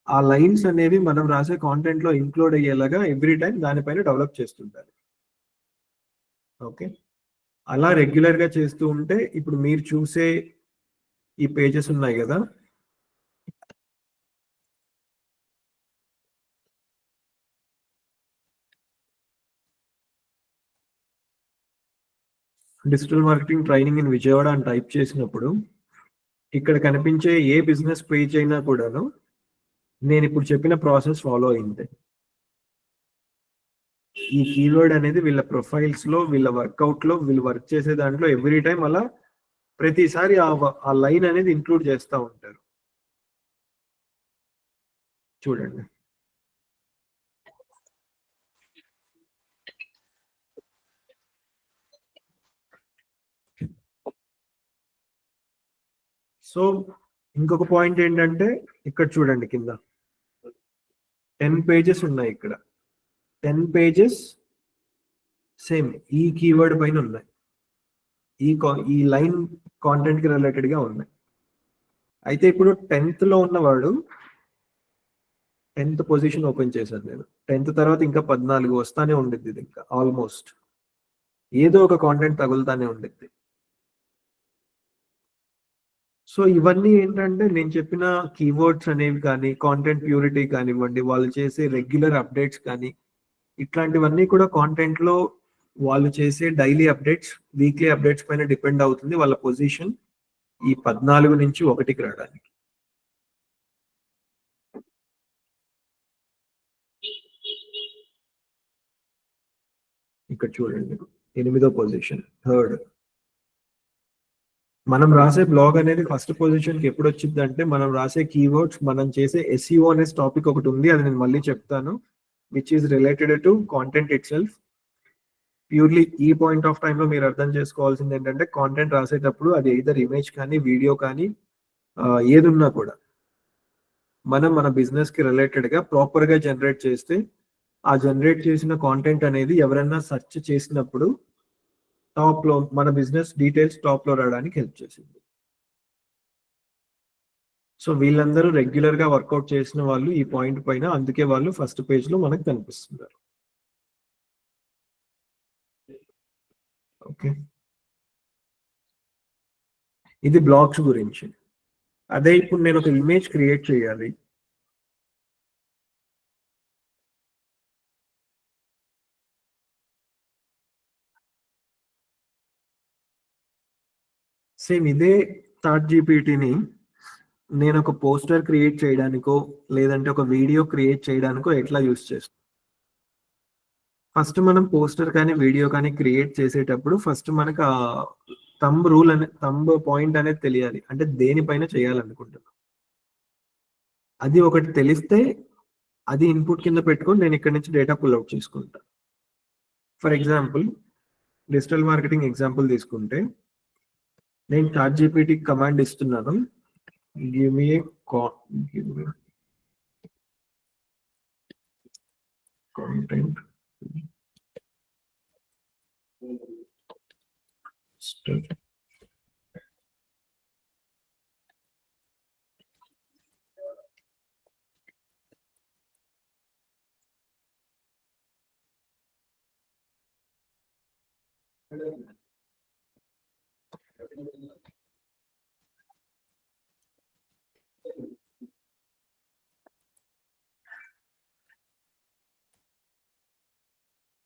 ఆ లైన్స్ అనేవి మనం రాసే కాంటెంట్ లో ఇంక్లూడ్ అయ్యేలాగా ఎవ్రీ టైం దానిపైన డెవలప్ చేస్తుంటారు. ఓకే, అలా రెగ్యులర్ గా చేస్తూ ఉంటే ఇప్పుడు మీరు చూసే ఈ పేజెస్ ఉన్నాయి కదా, digital marketing training in Vijayawada అని టైప్ చేసినప్పుడు ఇక్కడ కనిపించే ఏ బిజినెస్ పేజ్ అయినా కూడాను నేను ఇప్పుడు చెప్పిన ప్రాసెస్ ఫాలో అయింది. ఈ కీవర్డ్ అనేది వీళ్ళ ప్రొఫైల్స్ లో, వీళ్ళ వర్కౌట్ లో, వీళ్ళు వర్క్ చేసే దాంట్లో ఎవ్రీ టైం అలా ప్రతిసారి ఆ లైన్ అనేది ఇంక్లూడ్ చేస్తూ ఉంటారు. చూడండి. సో ఇంకొక పాయింట్ ఏంటంటే ఇక్కడ చూడండి, కింద 10 పేజెస్ ఉన్నాయి. ఇక్కడ 10 పేజెస్ సేమ్ ఈ కీవర్డ్ పైన ఉన్నాయి, ఈ లైన్ కాంటెంట్ కి రిలేటెడ్ గా ఉన్నాయి. అయితే ఇప్పుడు 10th లో ఉన్నవాడు 10th పొజిషన్ ఓపెన్ చేశాను నేను. 10th తర్వాత ఇంకా 14 వస్తానే ఉండిద్ది. ఇది ఇంకా ఆల్మోస్ట్ ఏదో ఒక కాంటెంట్ తగులుతానే ఉండిద్ది. సో ఇవన్నీ ఏంటంటే నేను చెప్పిన కీవర్డ్స్ అనేవి కానీ, కాంటెంట్ ప్యూరిటీ కానివ్వండి, వాళ్ళు చేసే రెగ్యులర్ అప్డేట్స్ కానీ, ఇట్లాంటివన్నీ కూడా కాంటెంట్‌లో వాళ్ళు చేసే డైలీ అప్డేట్స్, వీక్లీ అప్డేట్స్ పైన డిపెండ్ అవుతుంది వాళ్ళ పొజిషన్ ఈ 14 నుంచి 1కి రావడానికి. ఇక్కడ చూడండి 8వ పొజిషన్, థర్డ్. మనం రాసే బ్లాగ్ అనేది ఫస్ట్ పొజిషన్‌కి ఎప్పుడొచ్చిద్దంటే, మనం రాసే కీవర్డ్స్, మనం చేసే ఎస్ఈఓ అనే టాపిక్ ఒకటి ఉంది. అది నేను మళ్ళీ చెప్తాను. Which is related to content itself. Purely ఈ పాయింట్ ఆఫ్ టైమ్‌లో మీరు అర్థం చేసుకోవాల్సింది ఏంటంటే, కాంటెంట్ రాసేటప్పుడు అది ఎయిదర్ ఇమేజ్ కానీ, వీడియో కానీ ఏదున్నా కూడా మనం మన బిజినెస్‌కి రిలేటెడ్‌గా ప్రాపర్‌గా జనరేట్ చేస్తే, ఆ జనరేట్ చేసిన కాంటెంట్ అనేది ఎవరైనా సెర్చ్ చేసినప్పుడు టాప్‌లో మన బిజినెస్ డీటెయిల్స్ టాప్‌లో రావడానికి హెల్ప్ చేసింది. సో వీళ్ళందరూ రెగ్యులర్‌గా వర్కౌట్ చేసిన వాళ్ళు ఈ పాయింట్ పైన. అందుకే వాళ్ళు ఫస్ట్ పేజ్‌లో మనకు కనిపిస్తున్నారు. ఓకే. ఇది బ్లాగ్స్ గురించి. అదే ఇప్పుడు నేను ఒక ఇమేజ్ క్రియేట్ చేయాలి. సేమ్ ఇదే చాట్ జీపీటీని నేను ఒక పోస్టర్ క్రియేట్ చేయడానికో, లేదంటే ఒక వీడియో క్రియేట్ చేయడానికో ఎట్లా యూజ్ చేస్తాను. ఫస్ట్ మనం పోస్టర్ కానీ, వీడియో కానీ క్రియేట్ చేసేటప్పుడు ఫస్ట్ మనకు థంబ్ రూల్ అనే థంబ్ పాయింట్ అనేది తెలియాలి. అంటే దేనిపైన చేయాలనుకుంటున్నాం. అది ఒకటి తెలిస్తే అది ఇన్పుట్ కింద పెట్టుకొని నేను ఇక్కడ నుంచి డేటా పుల్ అవుట్ చేసుకుంటా. For example digital marketing example తీసుకుంటే, నేను చాట్ జీపీటీ కమాండ్ ఇస్తున్నాను. గివ్ మీ ఏ కాంటెంట్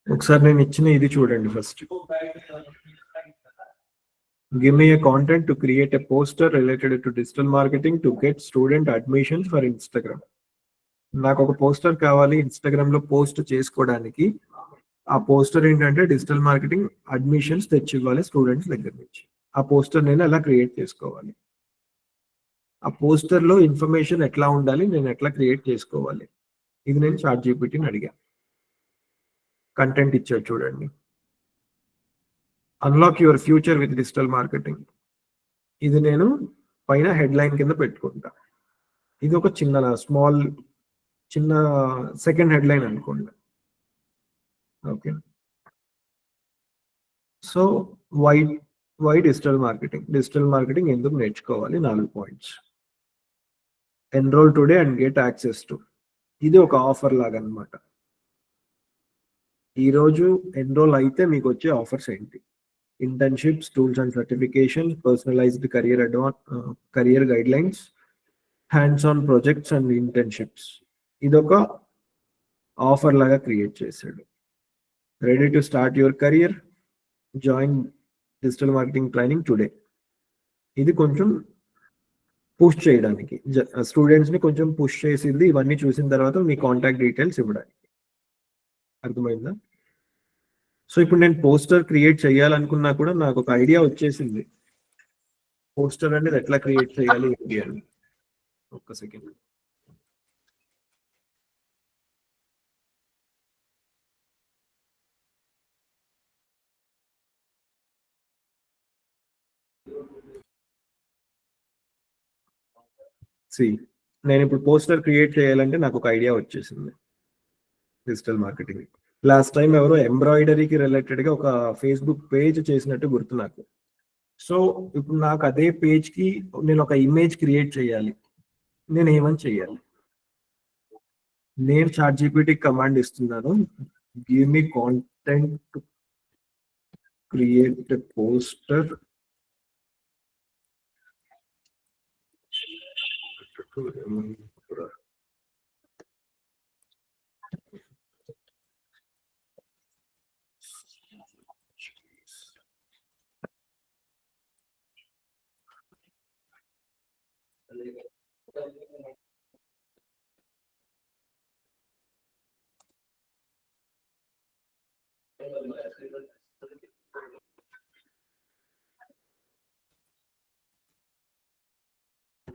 ఒకసారి నేను ఇచ్చిన ఇది చూడండి first. Give me a content to create a poster related to digital marketing to get student admissions for Instagram. నాకు ఒక పోస్టర్ కావాలి ఇన్స్టాగ్రామ్ లో పోస్ట్ చేసుకోవడానికి. ఆ పోస్టర్ ఏంటంటే డిజిటల్ మార్కెటింగ్ అడ్మిషన్స్ తెచ్చి ఇవ్వాలి స్టూడెంట్స్ దగ్గర నుంచి. ఆ పోస్టర్ నేను ఎలా క్రియేట్ చేసుకోవాలి, ఆ పోస్టర్ లో ఇన్ఫర్మేషన్ ఎట్లా ఉండాలి, నేను ఎట్లా క్రియేట్ చేసుకోవాలి, ఇది నేను చాట్ జీపీటీని అడిగా. కంటెంట్ ఇచ్చాడు చూడండి. Unlock your future with digital marketing. ఇది నేను పైన హెడ్లైన్ కింద పెట్టుకుంటా. ఇది ఒక చిన్న సెకండ్ హెడ్లైన్ అనుకోండి. Okay. So why digital marketing ఎందుకు నేర్చుకోవాలి, 4 points. Enrol today and get access to. ఇది ఒక ఆఫర్ లాగా అనమాట. ఈరోజు ఎన్రోల్ అయితే మీకు వచ్చే ఆఫర్స్ ఏంటి? Internships, tools and certification, personalised career guidelines, hands on projects and internships. ఇదొక ఆఫర్ లాగా క్రియేట్ చేశాడు. Ready to start your career, join digital marketing training today. ఇది కొంచెం పుష్ చేయడానికి, స్టూడెంట్స్ ని కొంచెం పుష్ చేసింది. ఇవన్నీ చూసిన తర్వాత మీ కాంటాక్ట్ డీటెయిల్స్ ఇవ్వడానికి. అర్థమైందా? సో ఇప్పుడు నేను పోస్టర్ క్రియేట్ చేయాలనుకున్నా కూడా నాకు ఒక ఐడియా వచ్చేసింది, పోస్టర్ అనేది ఎట్లా క్రియేట్ చేయాలి ఏంటి అని. ఒక్క సెకండ్. నేను ఇప్పుడు పోస్టర్ క్రియేట్ చేయాలంటే నాకు ఒక ఐడియా వచ్చేసింది డిజిటల్ మార్కెటింగ్. లాస్ట్ టైం ఎవరో ఎంబ్రాయిడరీకి రిలేటెడ్ గా ఒక ఫేస్బుక్ పేజ్ చేసినట్టు గుర్తు నాకు. సో ఇప్పుడు నాకు అదే పేజ్ కి నేను ఒక ఇమేజ్ క్రియేట్ చేయాలి. నేను ఏమని చేయాలి? నేను చాట్ జీపీటీ కమాండ్ ఇస్తున్నాను. Give me content to create a poster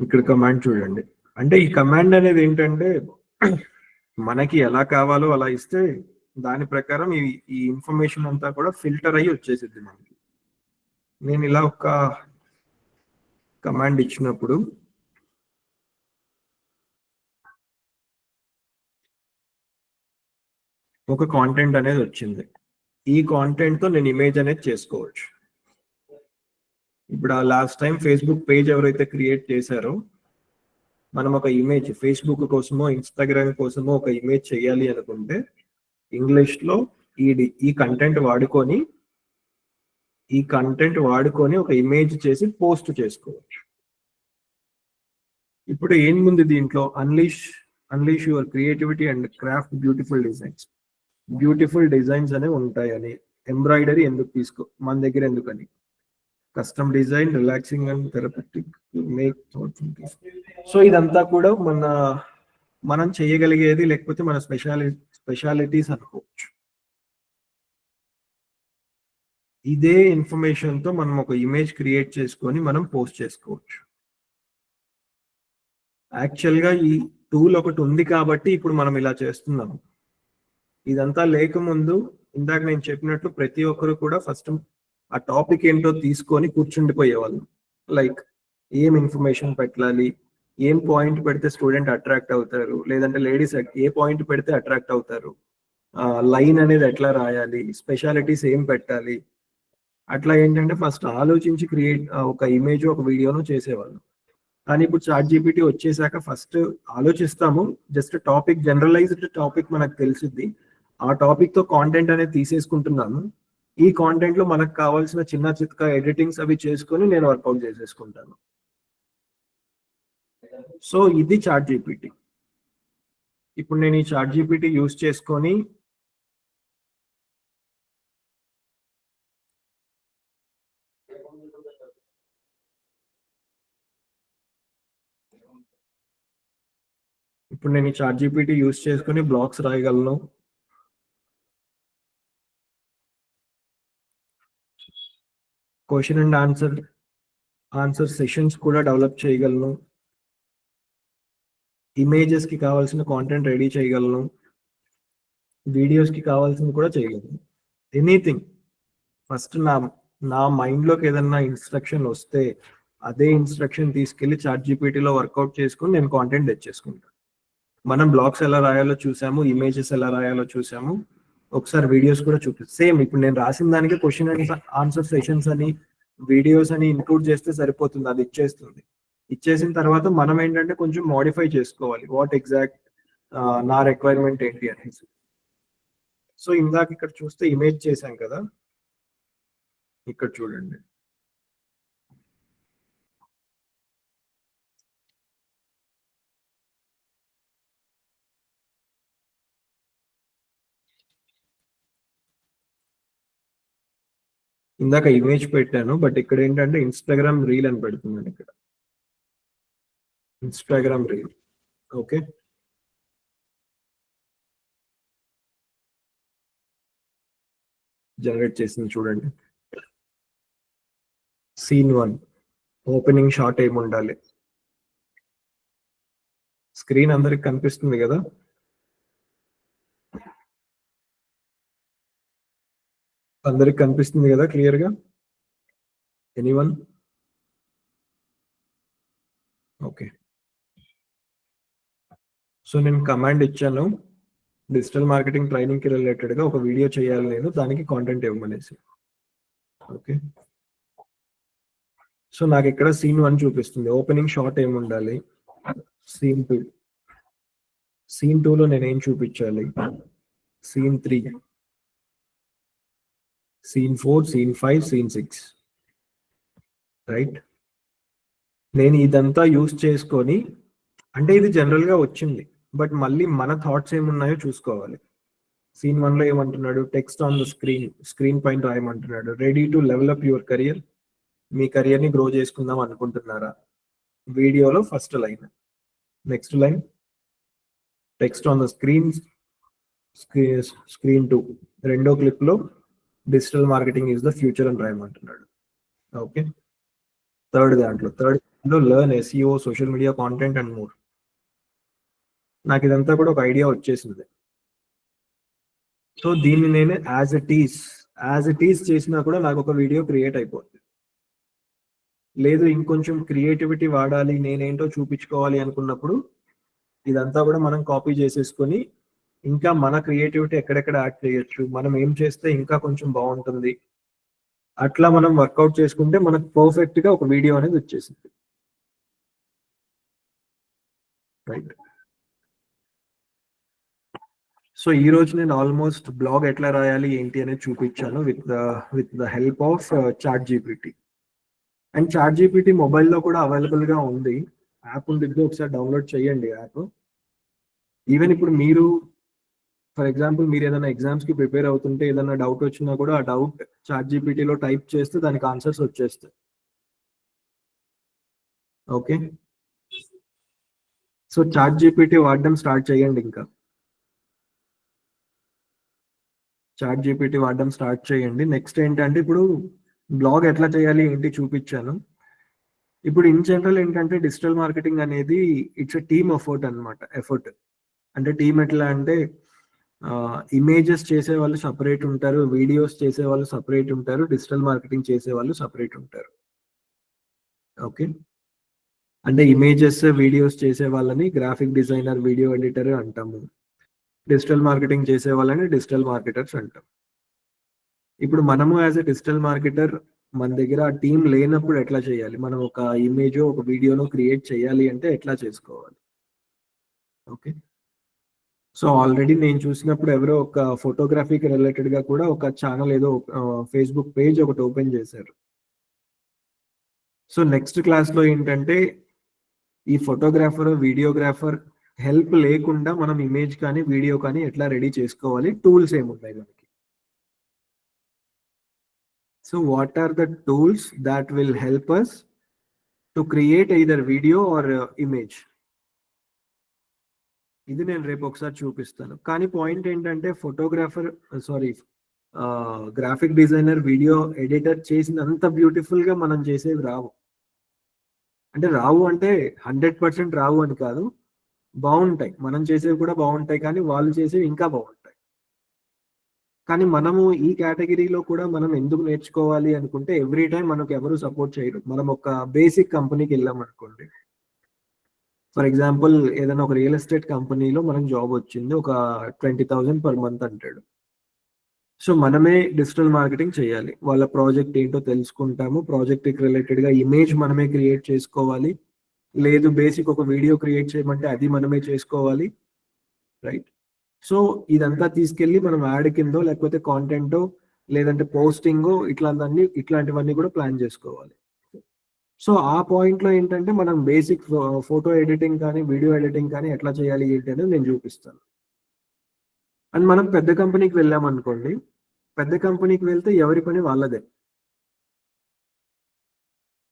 ఇక్కడ కమాండ్ చూడండి. అంటే ఈ కమాండ్ అనేది ఏంటంటే మనకి ఎలా కావాలో అలా ఇస్తే దాని ప్రకారం ఈ ఇన్ఫర్మేషన్ అంతా కూడా ఫిల్టర్ అయ్యి వచ్చేసిద్ది మనకి. నేను ఇలా ఒక కమాండ్ ఇచ్చినప్పుడు ఒక కాంటెంట్ అనేది వచ్చింది. ఈ కాంటెంట్ తో నేను ఇమేజ్ అనేది చేసుకోవచ్చు. ఇప్పుడు ఆ లాస్ట్ టైం ఫేస్బుక్ పేజ్ ఎవరైతే క్రియేట్ చేశారో మనం ఒక ఇమేజ్ ఫేస్బుక్ కోసమో ఇన్స్టాగ్రామ్ కోసమో ఒక ఇమేజ్ చేయాలి అనుకుంటే ఇంగ్లీష్ లో ఈ కంటెంట్ వాడుకొని ఒక ఇమేజ్ చేసి పోస్ట్ చేసుకోవచ్చు. ఇప్పుడు ఏం ముందు దీంట్లో unleash your creativity and craft beautiful designs అనేవి ఉంటాయని, ఎంబ్రాయిడరీ ఎందుకు మన దగ్గర ఎందుకని, custom design, relaxing and therapeutic make. So ఇదంతా కూడా మనం చేయగలిగేది, లేకపోతే మన స్పెషాలిటీస్ అనుకోవచ్చు. ఇదే ఇన్ఫర్మేషన్ తో మనం ఒక ఇమేజ్ క్రియేట్ చేసుకొని మనం పోస్ట్ చేసుకోవచ్చు. యాక్చువల్ గా ఈ టూల్ ఒకటి ఉంది కాబట్టి ఇప్పుడు మనం ఇలా చేస్తున్నాము. ఇదంతా లేకముందు ఇందాక నేను చెప్పినట్లు ప్రతి ఒక్కరు కూడా ఫస్ట్ ఆ టాపిక్ ఏంటో తీసుకొని కూర్చుండిపోయేవాళ్ళు. లైక్ ఏం ఇన్ఫర్మేషన్ పెట్టాలి, ఏం పాయింట్ పెడితే స్టూడెంట్ అట్రాక్ట్ అవుతారు, లేదంటే లేడీస్ ఏ పాయింట్ పెడితే అట్రాక్ట్ అవుతారు, లైన్ అనేది ఎట్లా రాయాలి, స్పెషాలిటీస్ ఏం పెట్టాలి, అట్లా ఏంటంటే ఫస్ట్ ఆలోచించి ఒక ఇమేజ్ ఒక వీడియోను చేసేవాళ్ళు. కానీ ఇప్పుడు ChatGPT వచ్చేసాక ఫస్ట్ ఆలోచిస్తాము, జస్ట్ టాపిక్ జనరలైజ్డ్ టాపిక్ మనకు తెలిసింది, ఆ టాపిక్ తో కాంటెంట్ అనేది తీసేసుకుంటున్నాను. ఈ కాంటెంట్ లో మనకు కావాల్సిన చిన్న చిత్క ఎడిటింగ్స్ అవి చేసుకొని నేను వర్కౌట్ చేసేసుకుంటాను. సో ఇది ChatGPT. ఇప్పుడు నేను ఈ ChatGPT యూస్ చేసుకొని బ్లాగ్స్ రాయగలను, క్వశ్చన్ అండ్ ఆన్సర్ సెషన్స్ కూడా డెవలప్ చేయగలను, ఇమేజెస్ కి కావాల్సిన కాంటెంట్ రెడీ చేయగలను, వీడియోస్ కి కావాల్సింది కూడా చేయగలను. ఎనీథింగ్ ఫస్ట్ నా మైండ్ లోకి ఏదన్నా ఇన్స్ట్రక్షన్ వస్తే అదే ఇన్స్ట్రక్షన్ తీసుకెళ్లి ChatGPTలో వర్కౌట్ చేసుకుని నేను కాంటెంట్ తెచ్చేసుకుంటాను. మనం బ్లాగ్స్ ఎలా రాయాలో చూసాము, ఇమేజెస్ ఎలా రాయాలో చూసాము, ఒకసారి వీడియోస్ కూడా చూపిస్తాం. సేమ్ ఇప్పుడు నేను రాసిన దానికి క్వశ్చన్ అండ్ ఆన్సర్ సెషన్స్ అని వీడియోస్ అని ఇంక్లూడ్ చేస్తే సరిపోతుంది, అది ఇచ్చేసిన తర్వాత మనం ఏంటంటే కొంచెం మోడిఫై చేసుకోవాలి, వాట్ ఎగ్జాక్ట్ నా రిక్వైర్మెంట్ ఏంటి అనేసి. సో ఇందాక ఇక్కడ చూస్తే ఇమేజ్ చేశాం కదా, ఇక్కడ చూడండి. ఇందాక ఇమేజ్ పెట్టాను, బట్ ఇక్కడ ఏంటంటే ఇన్స్టాగ్రామ్ రీల్ అని పెడుతున్నాను. ఇక్కడ ఇన్స్టాగ్రామ్ రీల్. ఓకే, జనరేట్ చేసింది చూడండి. సీన్ 1 ఓపెనింగ్ షాట్ ఏముండాలి, స్క్రీన్ అందరికి కనిపిస్తుంది కదా. అందరికి కనిపిస్తుంది కదా క్లియర్ గా, ఎనీవన్? ఓకే, సో నేను కమాండ్ ఇచ్చాను, డిజిటల్ మార్కెటింగ్ ట్రైనింగ్ కి రిలేటెడ్ గా ఒక వీడియో చేయాలి నేను, దానికి కాంటెంట్ ఇవ్వమనేసి. ఓకే, సో నాకు ఇక్కడ సీన్ 1 చూపిస్తుంది, ఓపెనింగ్ షాట్ ఏముండాలి, సీన్ 2 లో నేను ఏం చూపించాలి, scene 3, scene 4, scene 5, scene 6, right. నేను ఇదంతా యూస్ చేసుకొని అంటే ఇది జనరల్ గా వచ్చింది, బట్ మళ్ళీ మన థాట్స్ ఏమున్నాయో చూసుకోవాలి. సీన్ 1 లో ఏమంటున్నాడు, టెక్స్ట్ ఆన్ ద స్క్రీన్ పైన రాయమంటున్నాడు. Ready to level up your career, మీ కెరియర్ ని గ్రో చేసుకుందాం అనుకుంటున్నారా? వీడియోలో first line. Next line, text on the screen 2, రెండో క్లిప్ లో digital marketing is the future అని రాయమంటున్నాడు. ఓకే, థర్డ్ దాంట్లో learn SEO, social media content and more. నాకు ఇదంతా కూడా ఒక ఐడియా వచ్చేసింది. సో దీన్ని నేను యాజ్ ఇట్ ఈస్ చేసినా కూడా నాకు ఒక వీడియో క్రియేట్ అయిపోతుంది. లేదు ఇంకొంచెం క్రియేటివిటీ వాడాలి, నేనేంటో చూపించుకోవాలి అనుకున్నప్పుడు ఇదంతా కూడా మనం కాపీ చేసేసుకొని ఇంకా మన క్రియేటివిటీ ఎక్కడెక్కడ యాడ్ చేయొచ్చు, మనం ఏం చేస్తే ఇంకా కొంచెం బాగుంటుంది, అట్లా మనం వర్కౌట్ చేసుకుంటే మనకు పర్ఫెక్ట్ గా ఒక వీడియో అనేది వచ్చేసింది. రైట్. సో ఈ రోజు నేను ఆల్మోస్ట్ బ్లాగ్ ఎట్లా రాయాలి ఏంటి అనేది చూపించాను with the help of chat GPT. And chat GPT మొబైల్లో కూడా అవైలబుల్ గా ఉంది, యాప్ ఉంటుంది, ఒకసారి డౌన్లోడ్ చేయండి యాప్. ఈవెన్ ఇప్పుడు మీరు ఫర్ ఎగ్జాంపుల్ మీరు ఏదైనా ఎగ్జామ్స్ కి ప్రిపేర్ అవుతుంటే ఏదైనా డౌట్ వచ్చినా కూడా ఆ డౌట్ చాట్ జీపీటీలో టైప్ చేస్తే దానికి ఆన్సర్స్ వచ్చేస్తాయి. ఓకే, సో చాట్ జీపీటీ వాడడం స్టార్ట్ చేయండి. ఇంకా చాట్ జీపీటీ వాడడం స్టార్ట్ చేయండి. నెక్స్ట్ ఏంటంటే ఇప్పుడు బ్లాగ్ ఎట్లా చేయాలి ఏంటి చూపించాను. ఇప్పుడు ఇన్ జనరల్ ఏంటంటే డిజిటల్ మార్కెటింగ్ అనేది ఇట్స్ ఎ టీమ్ ఎఫర్ట్. అంటే టీమ్ ఎట్లా అంటే ఇమేజెస్ చేసే వాళ్ళు సపరేట్ ఉంటారు, వీడియోస్ చేసే వాళ్ళు సపరేట్ ఉంటారు, డిజిటల్ మార్కెటింగ్ చేసే వాళ్ళు సపరేట్ ఉంటారు. ఓకే, అంటే ఇమేజెస్ వీడియోస్ చేసే వాళ్ళని గ్రాఫిక్ డిజైనర్, వీడియో ఎడిటర్ అంటాము. డిజిటల్ మార్కెటింగ్ చేసే వాళ్ళని డిజిటల్ మార్కెటర్స్ అంటాం. ఇప్పుడు మనము యాజ్ ఎ డిజిటల్ మార్కెటర్ మన దగ్గర ఆ టీం లేనప్పుడు ఎట్లా చేయాలి, మనం ఒక ఇమేజ్ ఒక వీడియోను క్రియేట్ చేయాలి అంటే ఎట్లా చేసుకోవాలి. ఓకే, సో ఆల్రెడీ నేను చూసినప్పుడు ఎవరో ఒక ఫోటోగ్రఫీకి రిలేటెడ్ గా కూడా ఒక ఛానల్ ఏదో ఫేస్బుక్ పేజ్ ఒకటి ఓపెన్ చేశారు. సో నెక్స్ట్ క్లాస్ లో ఏంటంటే ఈ ఫోటోగ్రాఫర్, వీడియోగ్రాఫర్ హెల్ప్ లేకుండా మనం ఇమేజ్ కానీ వీడియో కానీ ఎట్లా రెడీ చేసుకోవాలి, టూల్స్ ఏమున్నాయి దానికి. So what are the tools that will help us to create either video or image, ఇది నేను రేపు ఒకసారి చూపిస్తాను. కానీ పాయింట్ ఏంటంటే గ్రాఫిక్ డిజైనర్, వీడియో ఎడిటర్ చేసినంత బ్యూటిఫుల్ గా మనం చేసేవి రావు. అంటే 100% రావు అని కాదు, బాగుంటాయి, మనం చేసేవి కూడా బాగుంటాయి, కానీ వాళ్ళు చేసేవి ఇంకా బాగుంటాయి. కానీ మనము ఈ కేటగిరీలో కూడా మనం ఎందుకు నేర్చుకోవాలి అనుకుంటే ఎవ్రీ టైం మనకు ఎవరు సపోర్ట్ చేయరు. మనం ఒక బేసిక్ కంపెనీకి వెళ్ళాం అనుకోండి, ఫర్ ఎగ్జాంపుల్ ఏదైనా ఒక రియల్ ఎస్టేట్ కంపెనీలో మనకు జాబ్ వచ్చింది, ఒక 20,000 పర్ మంత్ అంటాడు. సో మనమే డిజిటల్ మార్కెటింగ్ చేయాలి, వాళ్ళ ప్రాజెక్ట్ ఏంటో తెలుసుకుంటాము, ప్రాజెక్ట్ రిలేటెడ్ గా ఇమేజ్ మనమే క్రియేట్ చేసుకోవాలి, లేదు బేసిక్ ఒక వీడియో క్రియేట్ చేయమంటే అది మనమే చేసుకోవాలి. రైట్, సో ఇదంతా తీసుకెళ్ళి మనం యాడ్ కిందో లేకపోతే కాంటెంటో లేదంటే పోస్టింగో ఇట్లాంటివన్నీ కూడా ప్లాన్ చేసుకోవాలి. సో ఆ పాయింట్ లో ఏంటంటే మనం బేసిక్ ఫోటో ఎడిటింగ్ కానీ వీడియో ఎడిటింగ్ కానీ ఎట్లా చేయాలి ఏంటి అనేది నేను చూపిస్తాను. అండ్ మనం పెద్ద కంపెనీకి వెళ్ళాం అనుకోండి, పెద్ద కంపెనీకి వెళ్తే ఎవరి పని వాళ్ళదే.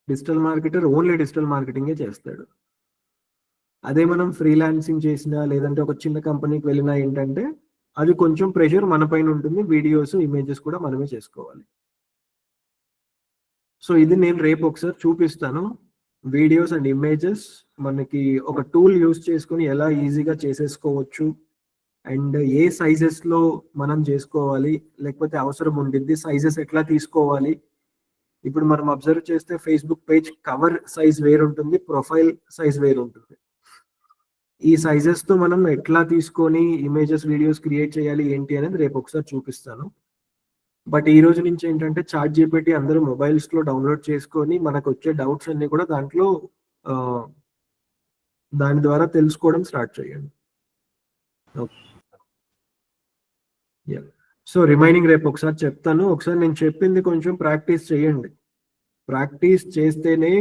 డిజిటల్ మార్కెటర్ ఓన్లీ డిజిటల్ మార్కెటింగే చేస్తాడు. అదే మనం ఫ్రీలాన్సింగ్ చేసినా లేదంటే ఒక చిన్న కంపెనీకి వెళ్ళినా ఏంటంటే అది కొంచెం ప్రెషర్ మన పైన ఉంటుంది, వీడియోస్ ఇమేజెస్ కూడా మనమే చేసుకోవాలి. సో ఇది నేను రేపు ఒకసారి చూపిస్తాను. వీడియోస్ అండ్ ఇమేజెస్ మనకి ఒక టూల్ యూస్ చేసుకుని ఎలా ఈజీగా చేసేసుకోవచ్చు, అండ్ ఏ సైజెస్ లో మనం చేసుకోవాలి, లేకపోతే అవసరం ఉండిద్ది, సైజెస్ ఎట్లా తీసుకోవాలి. ఇప్పుడు మనం అబ్జర్వ్ చేస్తే ఫేస్బుక్ పేజ్ కవర్ సైజ్ వేరు ఉంటుంది, ప్రొఫైల్ సైజ్ వేరు ఉంటుంది. ఈ సైజెస్ తో మనం ఎట్లా తీసుకొని ఇమేజెస్ వీడియోస్ క్రియేట్ చేయాలి ఏంటి అనేది రేపు ఒకసారి చూపిస్తాను. బట్ ఈ రోజు నుంచి ఏంటంటే చాట్ జీపీటీ అందరూ మొబైల్స్ లో డౌన్లోడ్ చేసుకొని మనకు వచ్చే డౌట్స్ అన్ని కూడా దాని ద్వారా తెలుసుకోవడం స్టార్ట్ చేయండి. సో రిమైనింగ్ రేపు ఒకసారి చెప్తాను. ఒకసారి నేను చెప్పింది కొంచెం ప్రాక్టీస్ చేయండి. ప్రాక్టీస్ చేస్తేనే